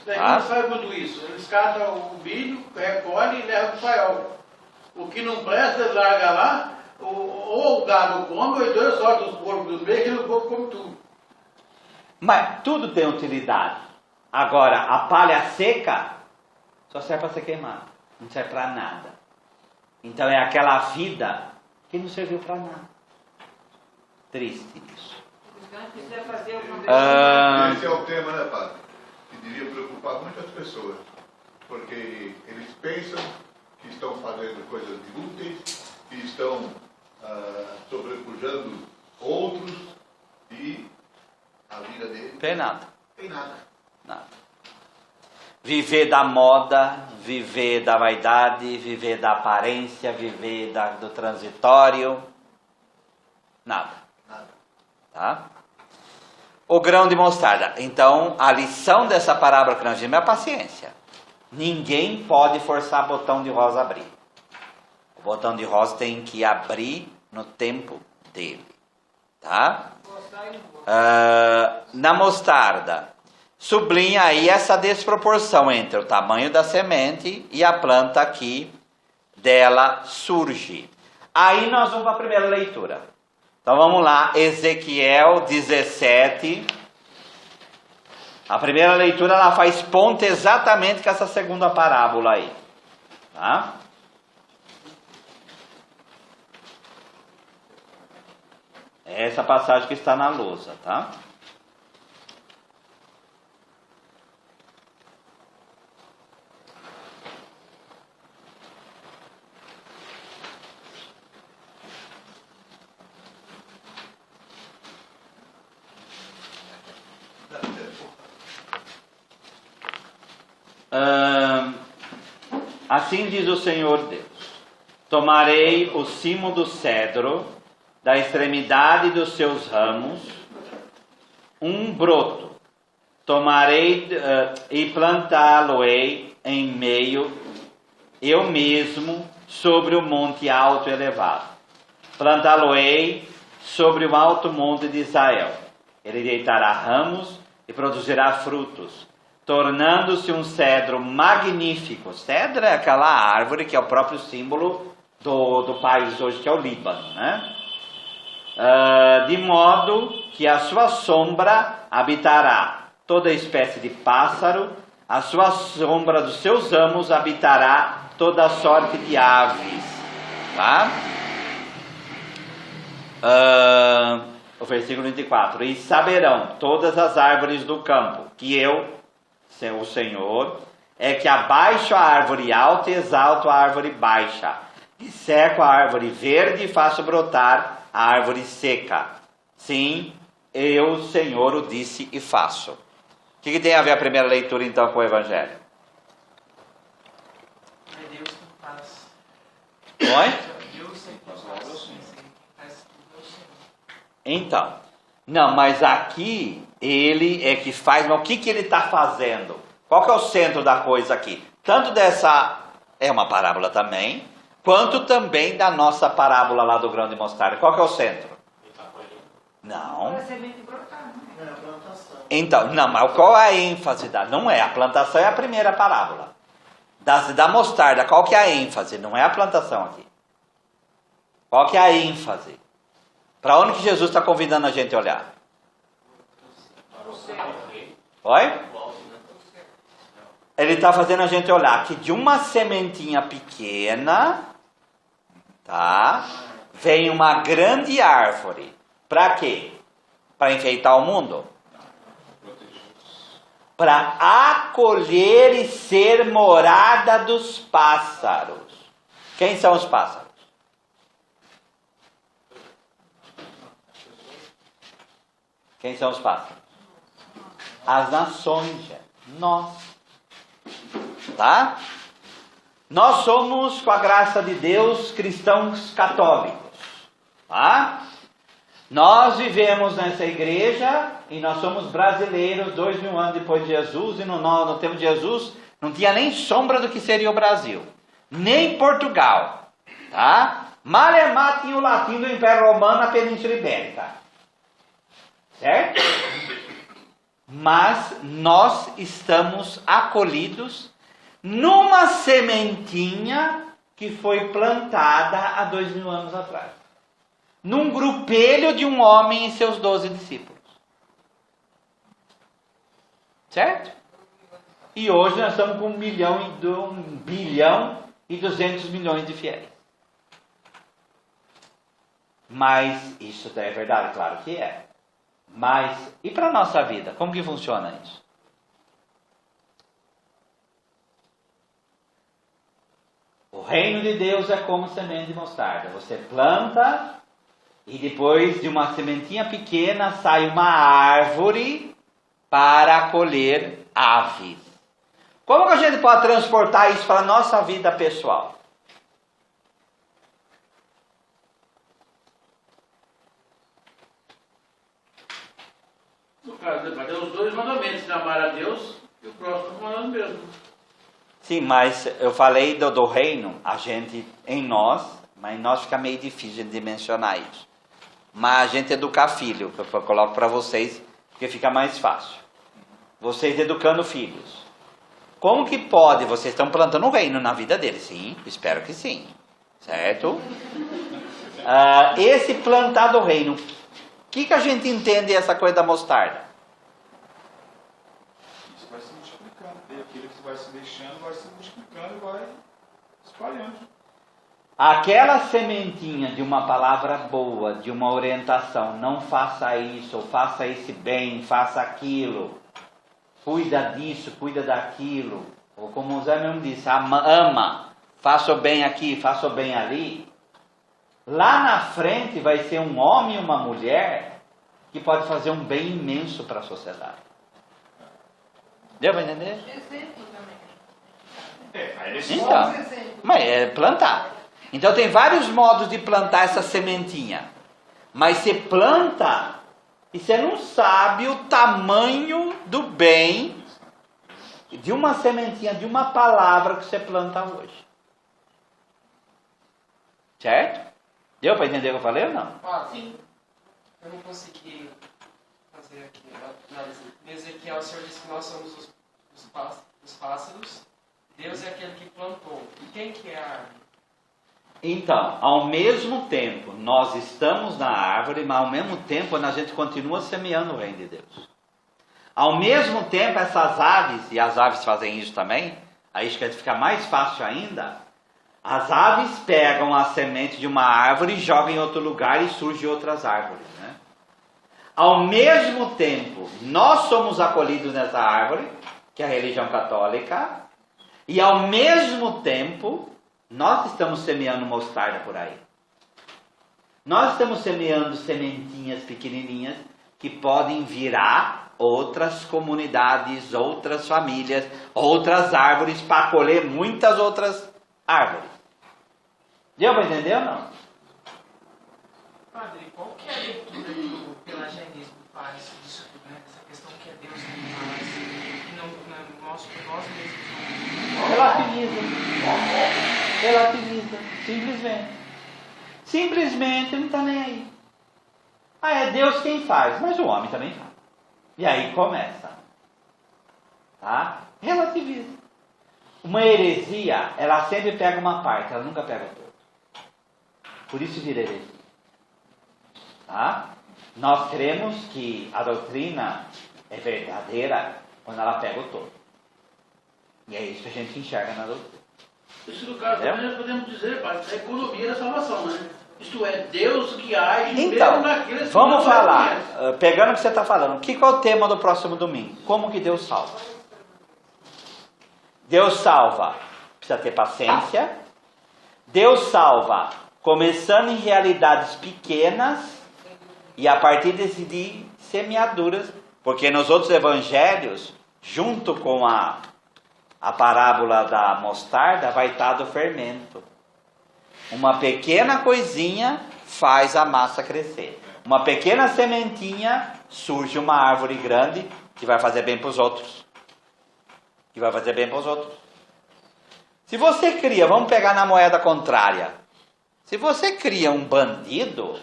Não faz tudo isso. Eles catam o milho, recolhem e levam para o paiol. O que não presta, eles largam lá, ou o gado come, ou então eles soltam os porcos do meio, que o porco come tudo. Mas tudo tem utilidade. Agora, a palha seca só serve para ser queimada, não serve para nada. Então é aquela vida que não serviu para nada. Triste isso. Esse é o tema, né, padre? Que devia preocupar muitas pessoas. Porque eles pensam que estão fazendo coisas inúteis, que estão sobrepujando outros e a vida deles Tem nada. tem nada. Nada. Viver da moda, viver da vaidade, viver da aparência, viver do transitório. Nada. Nada. Tá? O grão de mostarda. Então, a lição dessa parábola que nós vimos é a paciência. Ninguém pode forçar o botão de rosa a abrir. O botão de rosa tem que abrir no tempo dele. Tá? Na mostarda, sublinha aí essa desproporção entre o tamanho da semente e a planta que dela surge. Aí nós vamos para a primeira leitura. Então vamos lá, Ezequiel 17. A primeira leitura ela faz ponto exatamente com essa segunda parábola aí. Tá? É essa passagem que está na lousa, tá? Assim diz o Senhor Deus: tomarei o cimo do cedro, da extremidade dos seus ramos, um broto, tomarei e plantá-lo-ei em meio, eu mesmo, sobre o monte alto e elevado. Plantá-lo-ei sobre o alto monte de Israel. Ele deitará ramos e produzirá frutos, tornando-se um cedro magnífico. Cedro é aquela árvore que é o próprio símbolo do país hoje, que é o Líbano, né? De modo que a sua sombra habitará toda espécie de pássaro, a sua sombra dos seus ramos habitará toda sorte de aves. Tá? O versículo 24. E saberão todas as árvores do campo que eu, o Senhor, é que abaixo a árvore alta e exalto a árvore baixa, e seco a árvore verde e faço brotar a árvore seca. Sim, eu, Senhor, o disse e faço. O que tem a ver a primeira leitura então com o Evangelho? É Deus que faz. Oi? Deus que faz. Então, não, mas aqui ele é que faz, mas o que ele está fazendo? Qual que é o centro da coisa aqui? Tanto dessa, é uma parábola também, quanto também da nossa parábola lá do grão de mostarda. Qual que é o centro? Não. Então, não, mas qual é a ênfase da? Não é, a plantação é a primeira parábola. Da mostarda, qual que é a ênfase? Não é a plantação aqui. Qual que é a ênfase? Para onde que Jesus está convidando a gente a olhar? Oi? Ele está fazendo a gente olhar que de uma sementinha pequena, tá? Vem uma grande árvore. Para quê? Para enfeitar o mundo? Para acolher e ser morada dos pássaros. Quem são os pássaros? Quem são os pássaros? As nações, nós. Tá? Nós somos, com a graça de Deus, cristãos católicos. Tá? Nós vivemos nessa igreja e nós somos brasileiros 2000 anos depois de Jesus, e no tempo de Jesus não tinha nem sombra do que seria o Brasil, nem Portugal, tá? Malemar tinha o latim do Império Romano na Península Ibérica, certo? Mas nós estamos acolhidos numa sementinha que foi plantada há 2000 anos atrás, num grupelho de um homem e seus 12 discípulos. Certo? E hoje nós estamos com 1 bilhão e 200 milhões de fiéis. Mas isso é verdade, claro que é. Mas, e para a nossa vida? Como que funciona isso? O reino de Deus é como semente de mostarda. Você planta e depois de uma sementinha pequena sai uma árvore para acolher aves. Como que a gente pode transportar isso para a nossa vida pessoal? No caso, vai ter os dois mandamentos, amar a Deus e o próximo mandando mesmo. Sim, mas eu falei do reino, a gente, em nós, mas em nós fica meio difícil de dimensionar isso. Mas a gente educar filho, que eu coloco para vocês, porque fica mais fácil. Vocês educando filhos. Como que pode, vocês estão plantando o reino na vida deles? Sim, espero que sim. Certo? Esse plantar do reino, o que a gente entende essa coisa da mostarda? Isso vai se multiplicando. E aquilo que vai se deixando vai se multiplicando e vai espalhando. Aquela sementinha de uma palavra boa, de uma orientação, não faça isso, ou faça esse bem, faça aquilo, cuida disso, cuida daquilo, ou como o Zé mesmo disse, ama, faça o bem aqui, faça o bem ali. Lá na frente vai ser um homem e uma mulher que pode fazer um bem imenso para a sociedade. Deu para entender? Exemplo também. Então, mas é plantar. Então tem vários modos de plantar essa sementinha. Mas você planta e você não sabe o tamanho do bem de uma sementinha, de uma palavra que você planta hoje. Certo? Deu para entender o que eu falei ou não? Sim. Eu não consegui fazer aqui a análise. Em Ezequiel, o Senhor disse que nós somos os pássaros. Deus é aquele que plantou. E quem que é a árvore? Então, ao mesmo tempo, nós estamos na árvore, mas ao mesmo tempo a gente continua semeando o reino de Deus. Ao mesmo tempo, essas aves, e as aves fazem isso também, aí acho que fica mais fácil ainda, As aves pegam a semente de uma árvore e jogam em outro lugar e surgem outras árvores, né? Ao mesmo tempo, nós somos acolhidos nessa árvore, que é a religião católica, e ao mesmo tempo, nós estamos semeando mostarda por aí. Nós estamos semeando sementinhas pequenininhas que podem virar outras comunidades, outras famílias, outras árvores para colher muitas outras árvores. Deu para entender ou não? Padre, qual que é a leitura que o pelagianismo faz disso tudo, né? Essa questão que é Deus que faz, que não, nós mesmos não... Relativiza, simplesmente. Simplesmente ele não está nem aí. Ah, é Deus quem faz, mas o homem também faz. E aí começa. Tá? Relativiza. Uma heresia, ela sempre pega uma parte, ela nunca pega toda. Por isso vira heresia. Tá? Nós cremos que a doutrina é verdadeira quando ela pega o todo. E é isso que a gente enxerga na doutrina. Isso no caso também nós podemos dizer, Padre, é a economia da salvação, né? Isto é, Deus que age então, mesmo naqueles que vamos não falar, reconhecem. pegando o que você está falando, que qual é o tema do próximo domingo? Como que Deus salva? Deus salva, precisa ter paciência. Deus salva, começando em realidades pequenas e a partir de semeaduras, porque nos outros evangelhos, junto com a parábola da mostarda, vai estar do fermento. Uma pequena coisinha faz a massa crescer. Uma pequena sementinha surge uma árvore grande que vai fazer bem para os outros. Que vai fazer bem para os outros. Se você cria, vamos pegar na moeda contrária. Se você cria um bandido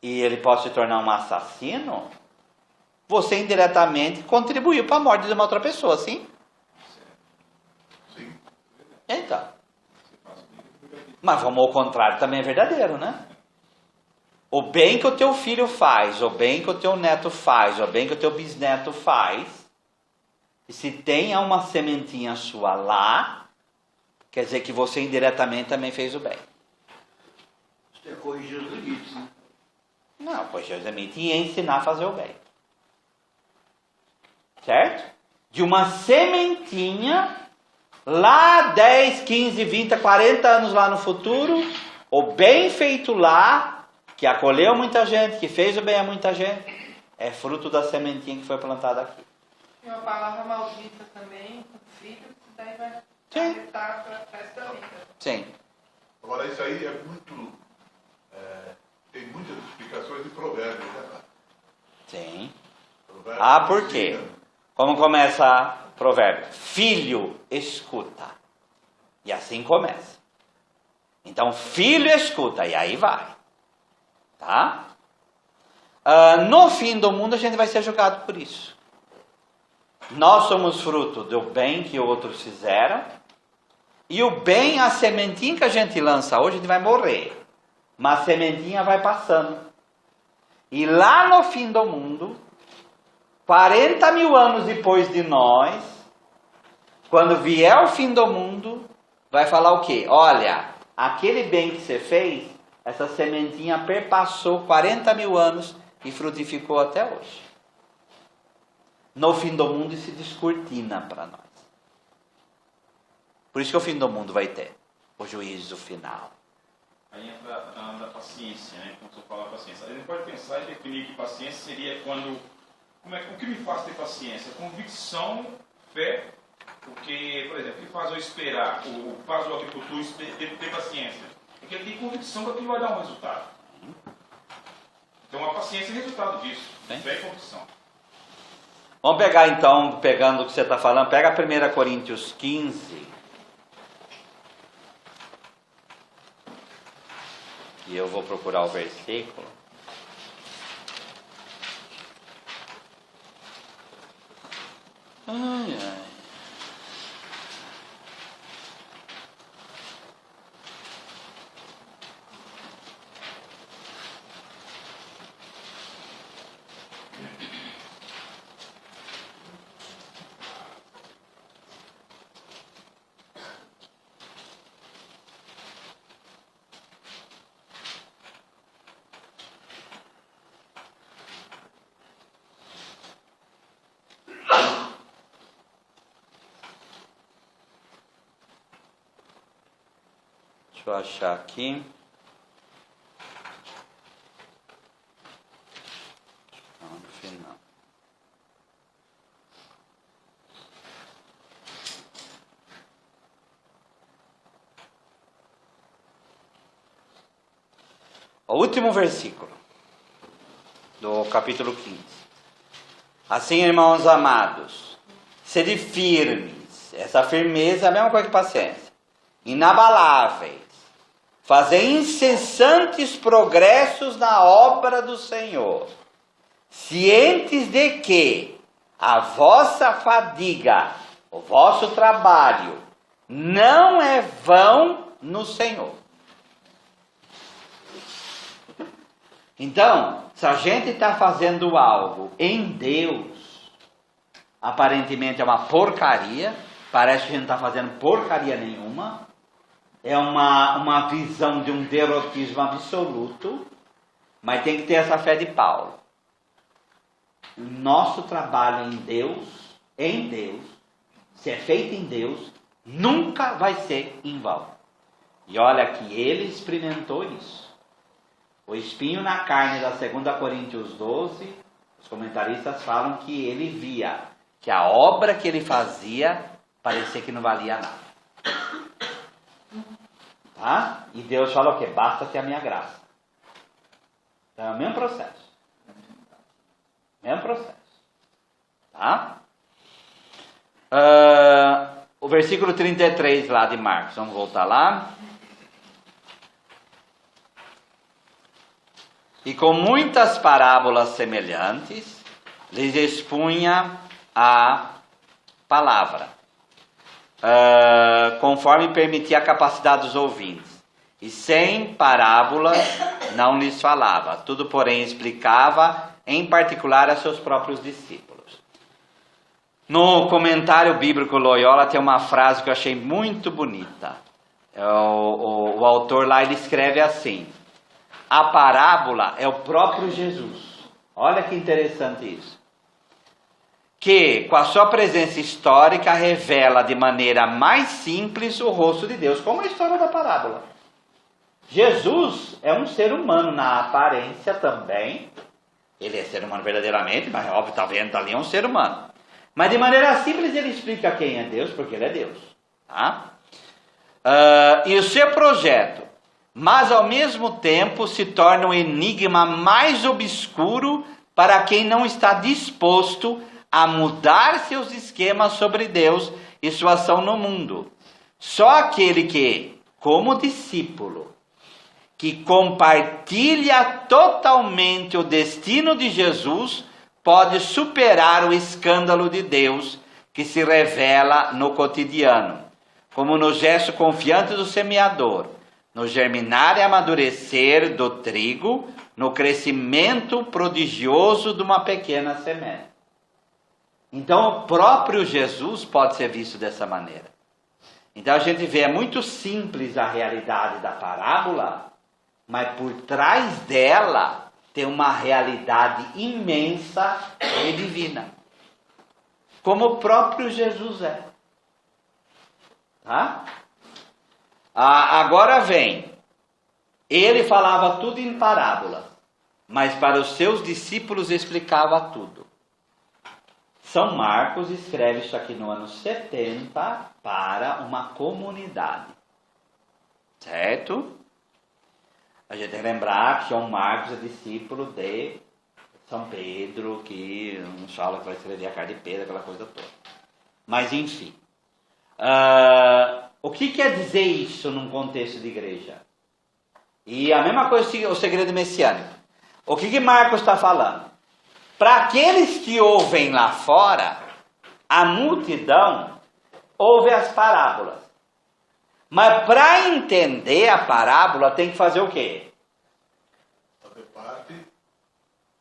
e ele pode se tornar um assassino, você indiretamente contribuiu para a morte de uma outra pessoa, sim? Sim. Então. Mas vamos ao contrário, também é verdadeiro, né? O bem que o teu filho faz, o bem que o teu neto faz, o bem que o teu bisneto faz, e se tem uma sementinha sua lá, quer dizer que você indiretamente também fez o bem. Isso é corrigir os limites, né? Não, corrigir os limites e ensinar a fazer o bem. Certo? De uma sementinha, lá 10, 15, 20, 40 anos lá no futuro, o bem feito lá, que acolheu muita gente, que fez o bem a muita gente, é fruto da sementinha que foi plantada aqui. E uma palavra maldita também, filho, que daí vai Sim. afetar para a festa da vida. Sim. Agora, isso aí é muito. Tem muitas explicações de provérbios, né, cara? Sim. Provérbios Ah, por quê? ensinam. Como começa o provérbio? Filho, escuta. E assim começa. Então, filho, escuta. E aí vai. Tá? No fim do mundo, a gente vai ser julgado por isso. Nós somos fruto do bem que outros fizeram. E o bem, a sementinha que a gente lança hoje, a gente vai morrer. Mas a sementinha vai passando. E lá no fim do mundo, 40 mil anos depois de nós, quando vier o fim do mundo, vai falar o quê? Olha, aquele bem que você fez, essa sementinha perpassou 40 mil anos e frutificou até hoje. No fim do mundo isso se descortina para nós. Por isso que o fim do mundo vai ter o juízo final. Aí entra a paciência, né? Quando você fala paciência. A gente pode pensar e definir que paciência seria quando... o que me faz ter paciência? Convicção, fé, porque, por exemplo, o que faz eu esperar, o que faz o agricultor ter paciência? É que ele tem convicção que aquilo vai dar um resultado. Então a paciência é resultado disso, Sim. fé e convicção. Vamos pegar então, pegando o que você está falando, pega 1 Coríntios 15. E eu vou procurar o versículo. Ai, ai. Deixa eu achar aqui. Não, no final. O último versículo do capítulo 15. Assim, irmãos amados, sede firmes. Essa firmeza é a mesma coisa que paciência. Inabaláveis. Fazei incessantes progressos na obra do Senhor. Cientes de que a vossa fadiga, o vosso trabalho, não é vão no Senhor. Então, se a gente está fazendo algo em Deus, aparentemente é uma porcaria, parece que a gente não está fazendo porcaria nenhuma, é uma visão de um derrotismo absoluto, mas tem que ter essa fé de Paulo. O nosso trabalho em Deus, se é feito em Deus, nunca vai ser em vão. E olha que ele experimentou isso. O espinho na carne da 2 Coríntios 12, os comentaristas falam que ele via que a obra que ele fazia parecia que não valia nada. Tá? E Deus fala o quê? Basta-te a minha graça. Então é o mesmo processo. Mesmo processo. Tá? O versículo 33 lá de Marcos, vamos voltar lá. E com muitas parábolas semelhantes, lhes expunha a palavra, conforme permitia a capacidade dos ouvintes. E sem parábolas não lhes falava, tudo porém explicava, em particular a seus próprios discípulos. No comentário bíblico Loyola tem uma frase que eu achei muito bonita. O autor lá ele escreve assim: a parábola é o próprio Jesus. Olha que interessante isso. Que, com a sua presença histórica, revela de maneira mais simples o rosto de Deus, como a história da parábola. Jesus é um ser humano na aparência também. Ele é ser humano verdadeiramente, mas óbvio, está vendo ali, é um ser humano. Mas de maneira simples ele explica quem é Deus, porque ele é Deus. Tá? E o seu projeto, mas ao mesmo tempo se torna um enigma mais obscuro para quem não está disposto a mudar seus esquemas sobre Deus e sua ação no mundo. Só aquele que, como discípulo, que compartilha totalmente o destino de Jesus, pode superar o escândalo de Deus que se revela no cotidiano, como no gesto confiante do semeador, no germinar e amadurecer do trigo, no crescimento prodigioso de uma pequena semente. Então, o próprio Jesus pode ser visto dessa maneira. Então, a gente vê, é muito simples a realidade da parábola, mas por trás dela tem uma realidade imensa e divina, como o próprio Jesus é. Tá? Agora vem, ele falava tudo em parábolas, mas para os seus discípulos explicava tudo. São Marcos escreve isso aqui no ano 70 para uma comunidade, certo? A gente tem que lembrar que São Marcos é discípulo de São Pedro, que não fala que vai escrever a carta de Pedro, aquela coisa toda. Mas enfim, o que quer dizer isso num contexto de igreja? E a mesma coisa o segredo messiânico. O que Marcos está falando? Para aqueles que ouvem lá fora, a multidão ouve as parábolas. Mas para entender a parábola tem que fazer o quê? Fazer parte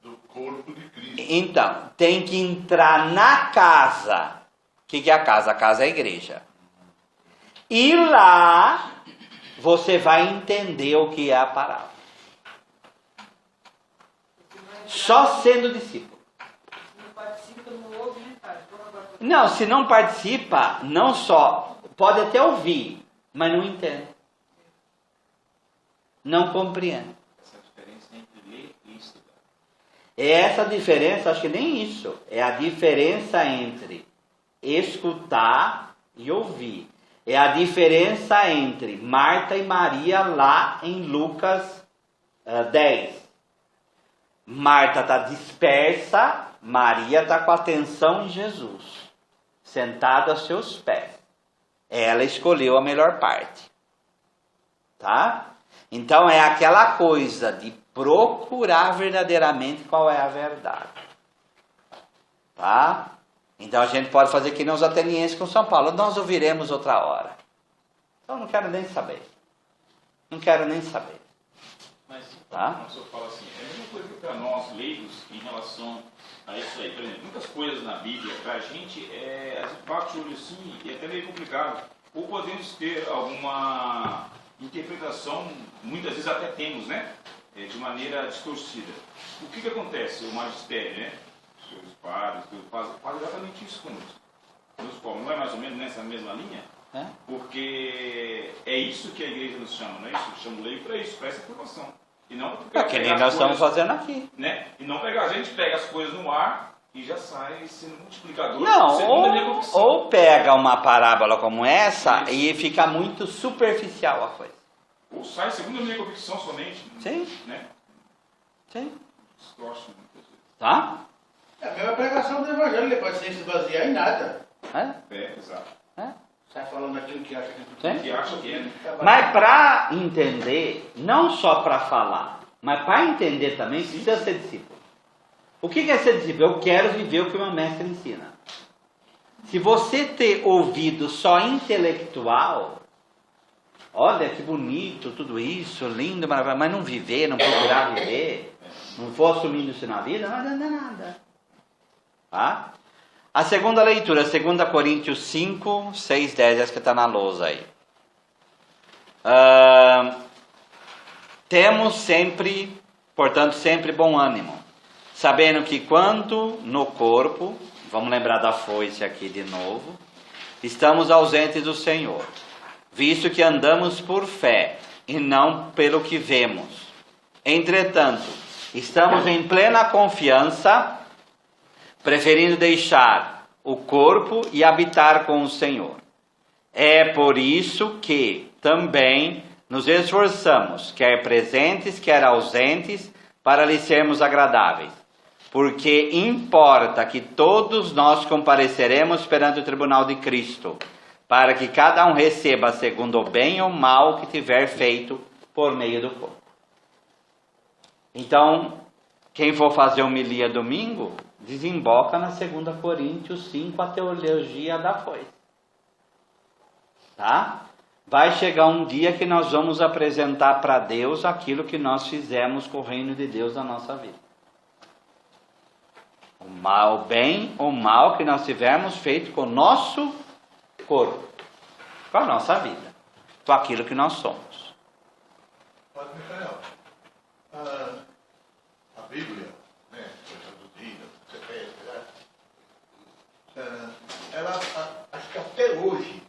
do corpo de Cristo. Então, tem que entrar na casa. O que é a casa? A casa é a igreja. E lá você vai entender o que é a parábola. Só sendo discípulo. Não, se não participa, não só pode até ouvir, mas não entende. não compreende. Essa diferença entre ler e estudar. Essa diferença, acho que nem isso, é a diferença entre escutar e ouvir. É a diferença entre Marta e Maria lá em Lucas 10. Marta está dispersa, Maria está com atenção em Jesus, sentada aos seus pés. Ela escolheu a melhor parte. Tá? Então é aquela coisa de procurar verdadeiramente qual é a verdade. Tá? Então a gente pode fazer que nem os atenienses com São Paulo. Nós ouviremos outra hora. Então não quero nem saber. Não quero nem saber. Mas Tá? quando o senhor fala assim, é a mesma coisa que para nós, leigos, em relação a isso aí. Por exemplo, muitas coisas na Bíblia, para a gente, a gente bate o olho assim e é até meio complicado. Ou podemos ter alguma interpretação, muitas vezes até temos, né? De maneira distorcida. O que acontece? O magistério, né? Os seus padres, fazem exatamente isso com os povos. Não é mais ou menos nessa mesma linha? É? Porque é isso que a igreja nos chama, não é isso? Chama o leigo para isso, para essa formação. E não É que nem nós estamos fazendo aqui. Né? E não pegar, a gente pega as coisas no ar e já sai sendo multiplicador. Não, segundo a minha convicção. ou pega uma parábola como essa e fica muito superficial a coisa. Ou sai segundo a minha convicção somente. Sim. Né? Sim. Distorce muitas vezes. Tá? É a mesma pregação do evangelho, ele pode sem se basear em nada. É, exato. Sai falando aquilo que acha que Sim. Que acha que é, né? Mas para entender, não só para falar, mas para entender também, precisa ser discípulo. O que é ser discípulo? Eu quero viver o que o meu mestre ensina. Se você ter ouvido só intelectual, olha que bonito tudo isso, lindo, maravilhoso, mas não viver, não procurar viver, não for assumindo isso na vida, não adianta nada. Tá? A segunda leitura, 2 Coríntios 5, 6, 10, essa que está na lousa aí. Temos sempre, portanto, sempre bom ânimo, sabendo que quando no corpo, vamos lembrar da foice aqui de novo, estamos ausentes do Senhor, visto que andamos por fé e não pelo que vemos. Entretanto, estamos em plena confiança, preferindo deixar o corpo e habitar com o Senhor. É por isso que também nos esforçamos, quer presentes, quer ausentes, para lhe sermos agradáveis. Porque importa que todos nós compareceremos perante o tribunal de Cristo, para que cada um receba segundo o bem ou mal que tiver feito por meio do corpo. Então, quem for fazer homilia domingo, desemboca na 2 Coríntios 5, a teologia da foice. Tá? Vai chegar um dia que nós vamos apresentar para Deus aquilo que nós fizemos com o reino de Deus na nossa vida. O mal, o bem ou mal que nós tivermos feito com o nosso corpo, com a nossa vida, com aquilo que nós somos. Mas, Micael, a Bíblia, né, foi traduzida, você fez, ela, acho que até hoje,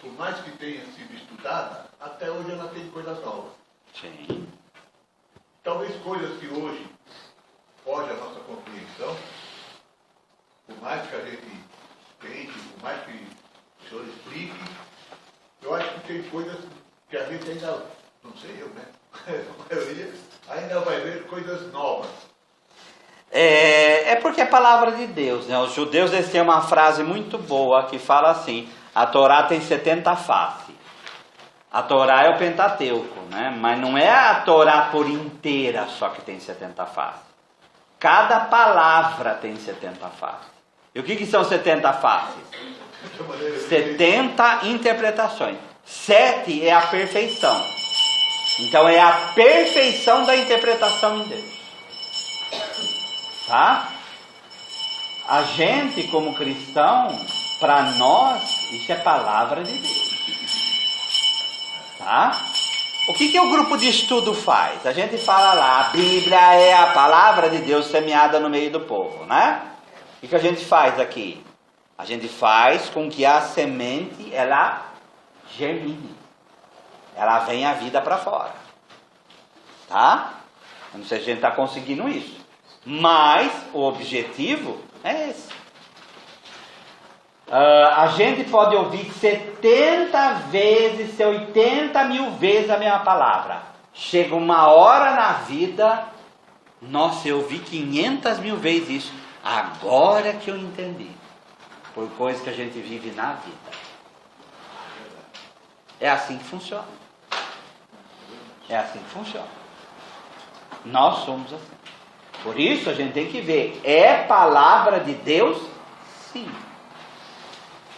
por mais que tenha sido estudada, até hoje ela tem coisas novas. Sim. Talvez coisas que hoje fogem à nossa compreensão, por mais que a gente tente, por mais que o senhor explique, eu acho que tem coisas que a gente ainda, não sei eu, né? A maioria ainda vai ver coisas novas. É porque é a palavra de Deus, né? Os judeus eles têm uma frase muito boa que fala assim: a Torá tem 70 faces. A Torá é o Pentateuco, né? Mas não é a Torá por inteira só que tem 70 faces. Cada palavra tem 70 faces. E o que são 70 faces? 70 interpretações. 7 é a perfeição. Então é a perfeição da interpretação em Deus. Tá? A gente como cristão, para nós, isso é palavra de Deus. Tá? O que o grupo de estudo faz? A gente fala lá, a Bíblia é a palavra de Deus semeada no meio do povo, né? O que a gente faz aqui? A gente faz com que a semente, ela germine. ela vem a vida para fora. Tá? Eu não sei se a gente está conseguindo isso. Mas o objetivo é esse. A gente pode ouvir 70 vezes, 80 mil vezes a mesma palavra. Chega uma hora na vida, nossa, eu ouvi 500 mil vezes isso. Agora que eu entendi. Por coisa que a gente vive na vida. É assim que funciona. É assim que funciona. Nós somos assim. Por isso a gente tem que ver. É palavra de Deus? Sim.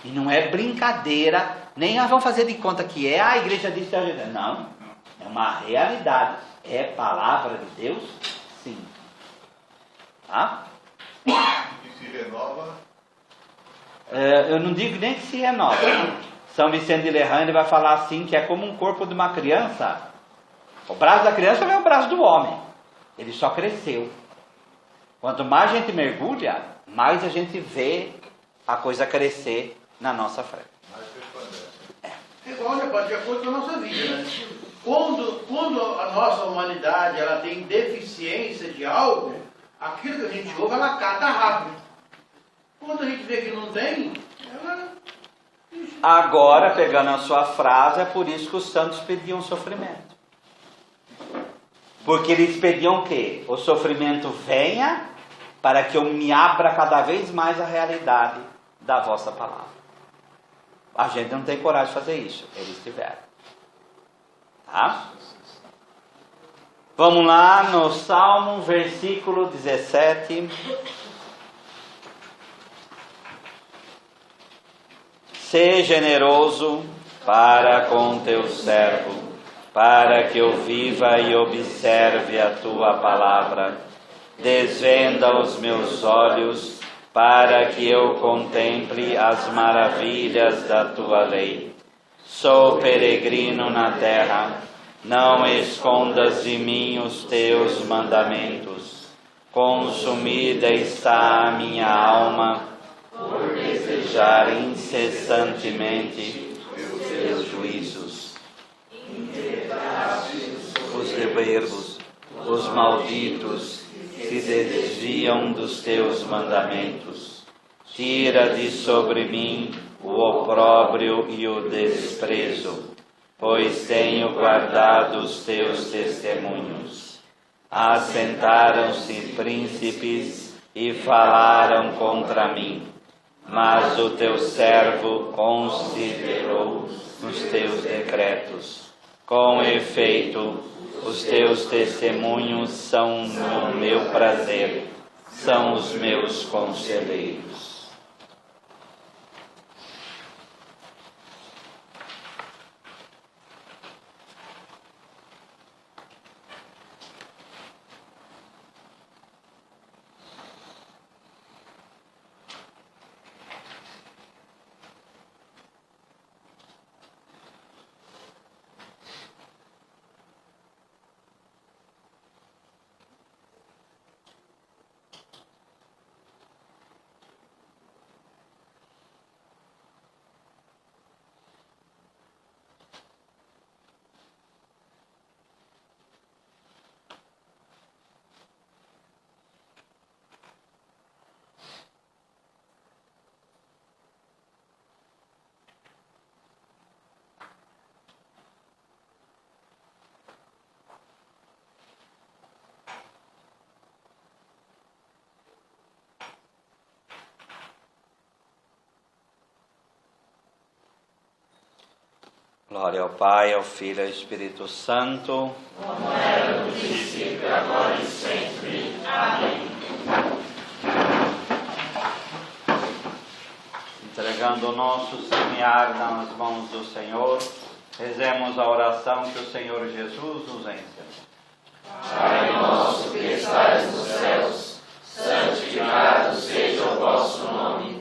E não é brincadeira. Nem nós vamos fazer de conta que é a igreja disse a gente. Não. É uma realidade. É palavra de Deus? Sim. Tá? E se renova? Eu não digo nem que se renova. São Vicente de Lerran, ele vai falar assim, que é como um corpo de uma criança. O braço da criança é o braço do homem. Ele só cresceu. Quanto mais a gente mergulha, mais a gente vê a coisa crescer na nossa frente. É igual, né, de acordo com a nossa vida, né? Quando a nossa humanidade ela tem deficiência de algo, aquilo que a gente ouve, ela cata rápido. Quando a gente vê que não tem, ela... Agora, pegando a sua frase, é por isso que os santos pediam sofrimento. Porque eles pediam o quê? O sofrimento venha para que eu me abra cada vez mais a realidade da vossa palavra. A gente não tem coragem de fazer isso. Eles tiveram. Tá? Vamos lá no Salmo, versículo 17. Sê generoso para com teu servo, para que eu viva e observe a tua palavra. Desvenda os meus olhos, para que eu contemple as maravilhas da tua lei. Sou peregrino na terra, não escondas de mim os teus mandamentos. Consumida está a minha alma, por desejar incessantemente os teus juízos. Os soberbos, os malditos, se desviam dos teus mandamentos. Tira de sobre mim o opróbrio e o desprezo, pois tenho guardado os teus testemunhos. Assentaram-se príncipes e falaram contra mim, mas o teu servo considerou os teus decretos. Com efeito, os teus testemunhos são o meu prazer, são os meus conselheiros. Glória ao Pai, ao Filho e ao Espírito Santo. Como era no princípio, agora e sempre. Amém. Entregando o nosso semear nas mãos do Senhor, rezemos a oração que o Senhor Jesus nos ensina. Pai nosso que estais nos céus, santificado seja o vosso nome.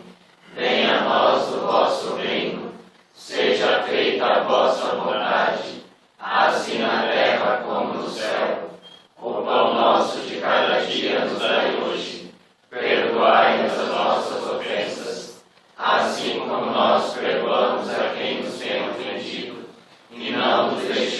Venha a nós o vosso reino. Seja feita a vossa vontade, assim na terra como no céu. O pão nosso de cada dia nos dai hoje. Perdoai-nos as nossas ofensas, assim como nós perdoamos a quem nos tem ofendido. E não nos deixeis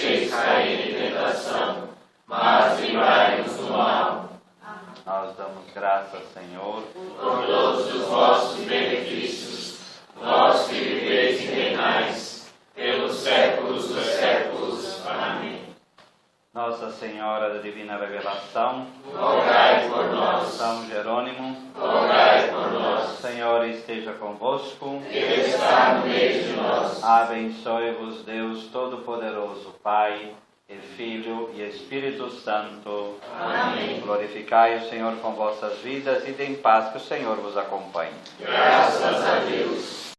Nossa Senhora da Divina Revelação, rogai por nós. São Jerônimo, Rogai por nós. Senhor esteja convosco. Ele está no meio de nós. Abençoe-vos Deus Todo-Poderoso, Pai, e Filho e Espírito Santo. Amém. Glorificai o Senhor com vossas vidas e deem paz, que o Senhor vos acompanhe. Graças a Deus.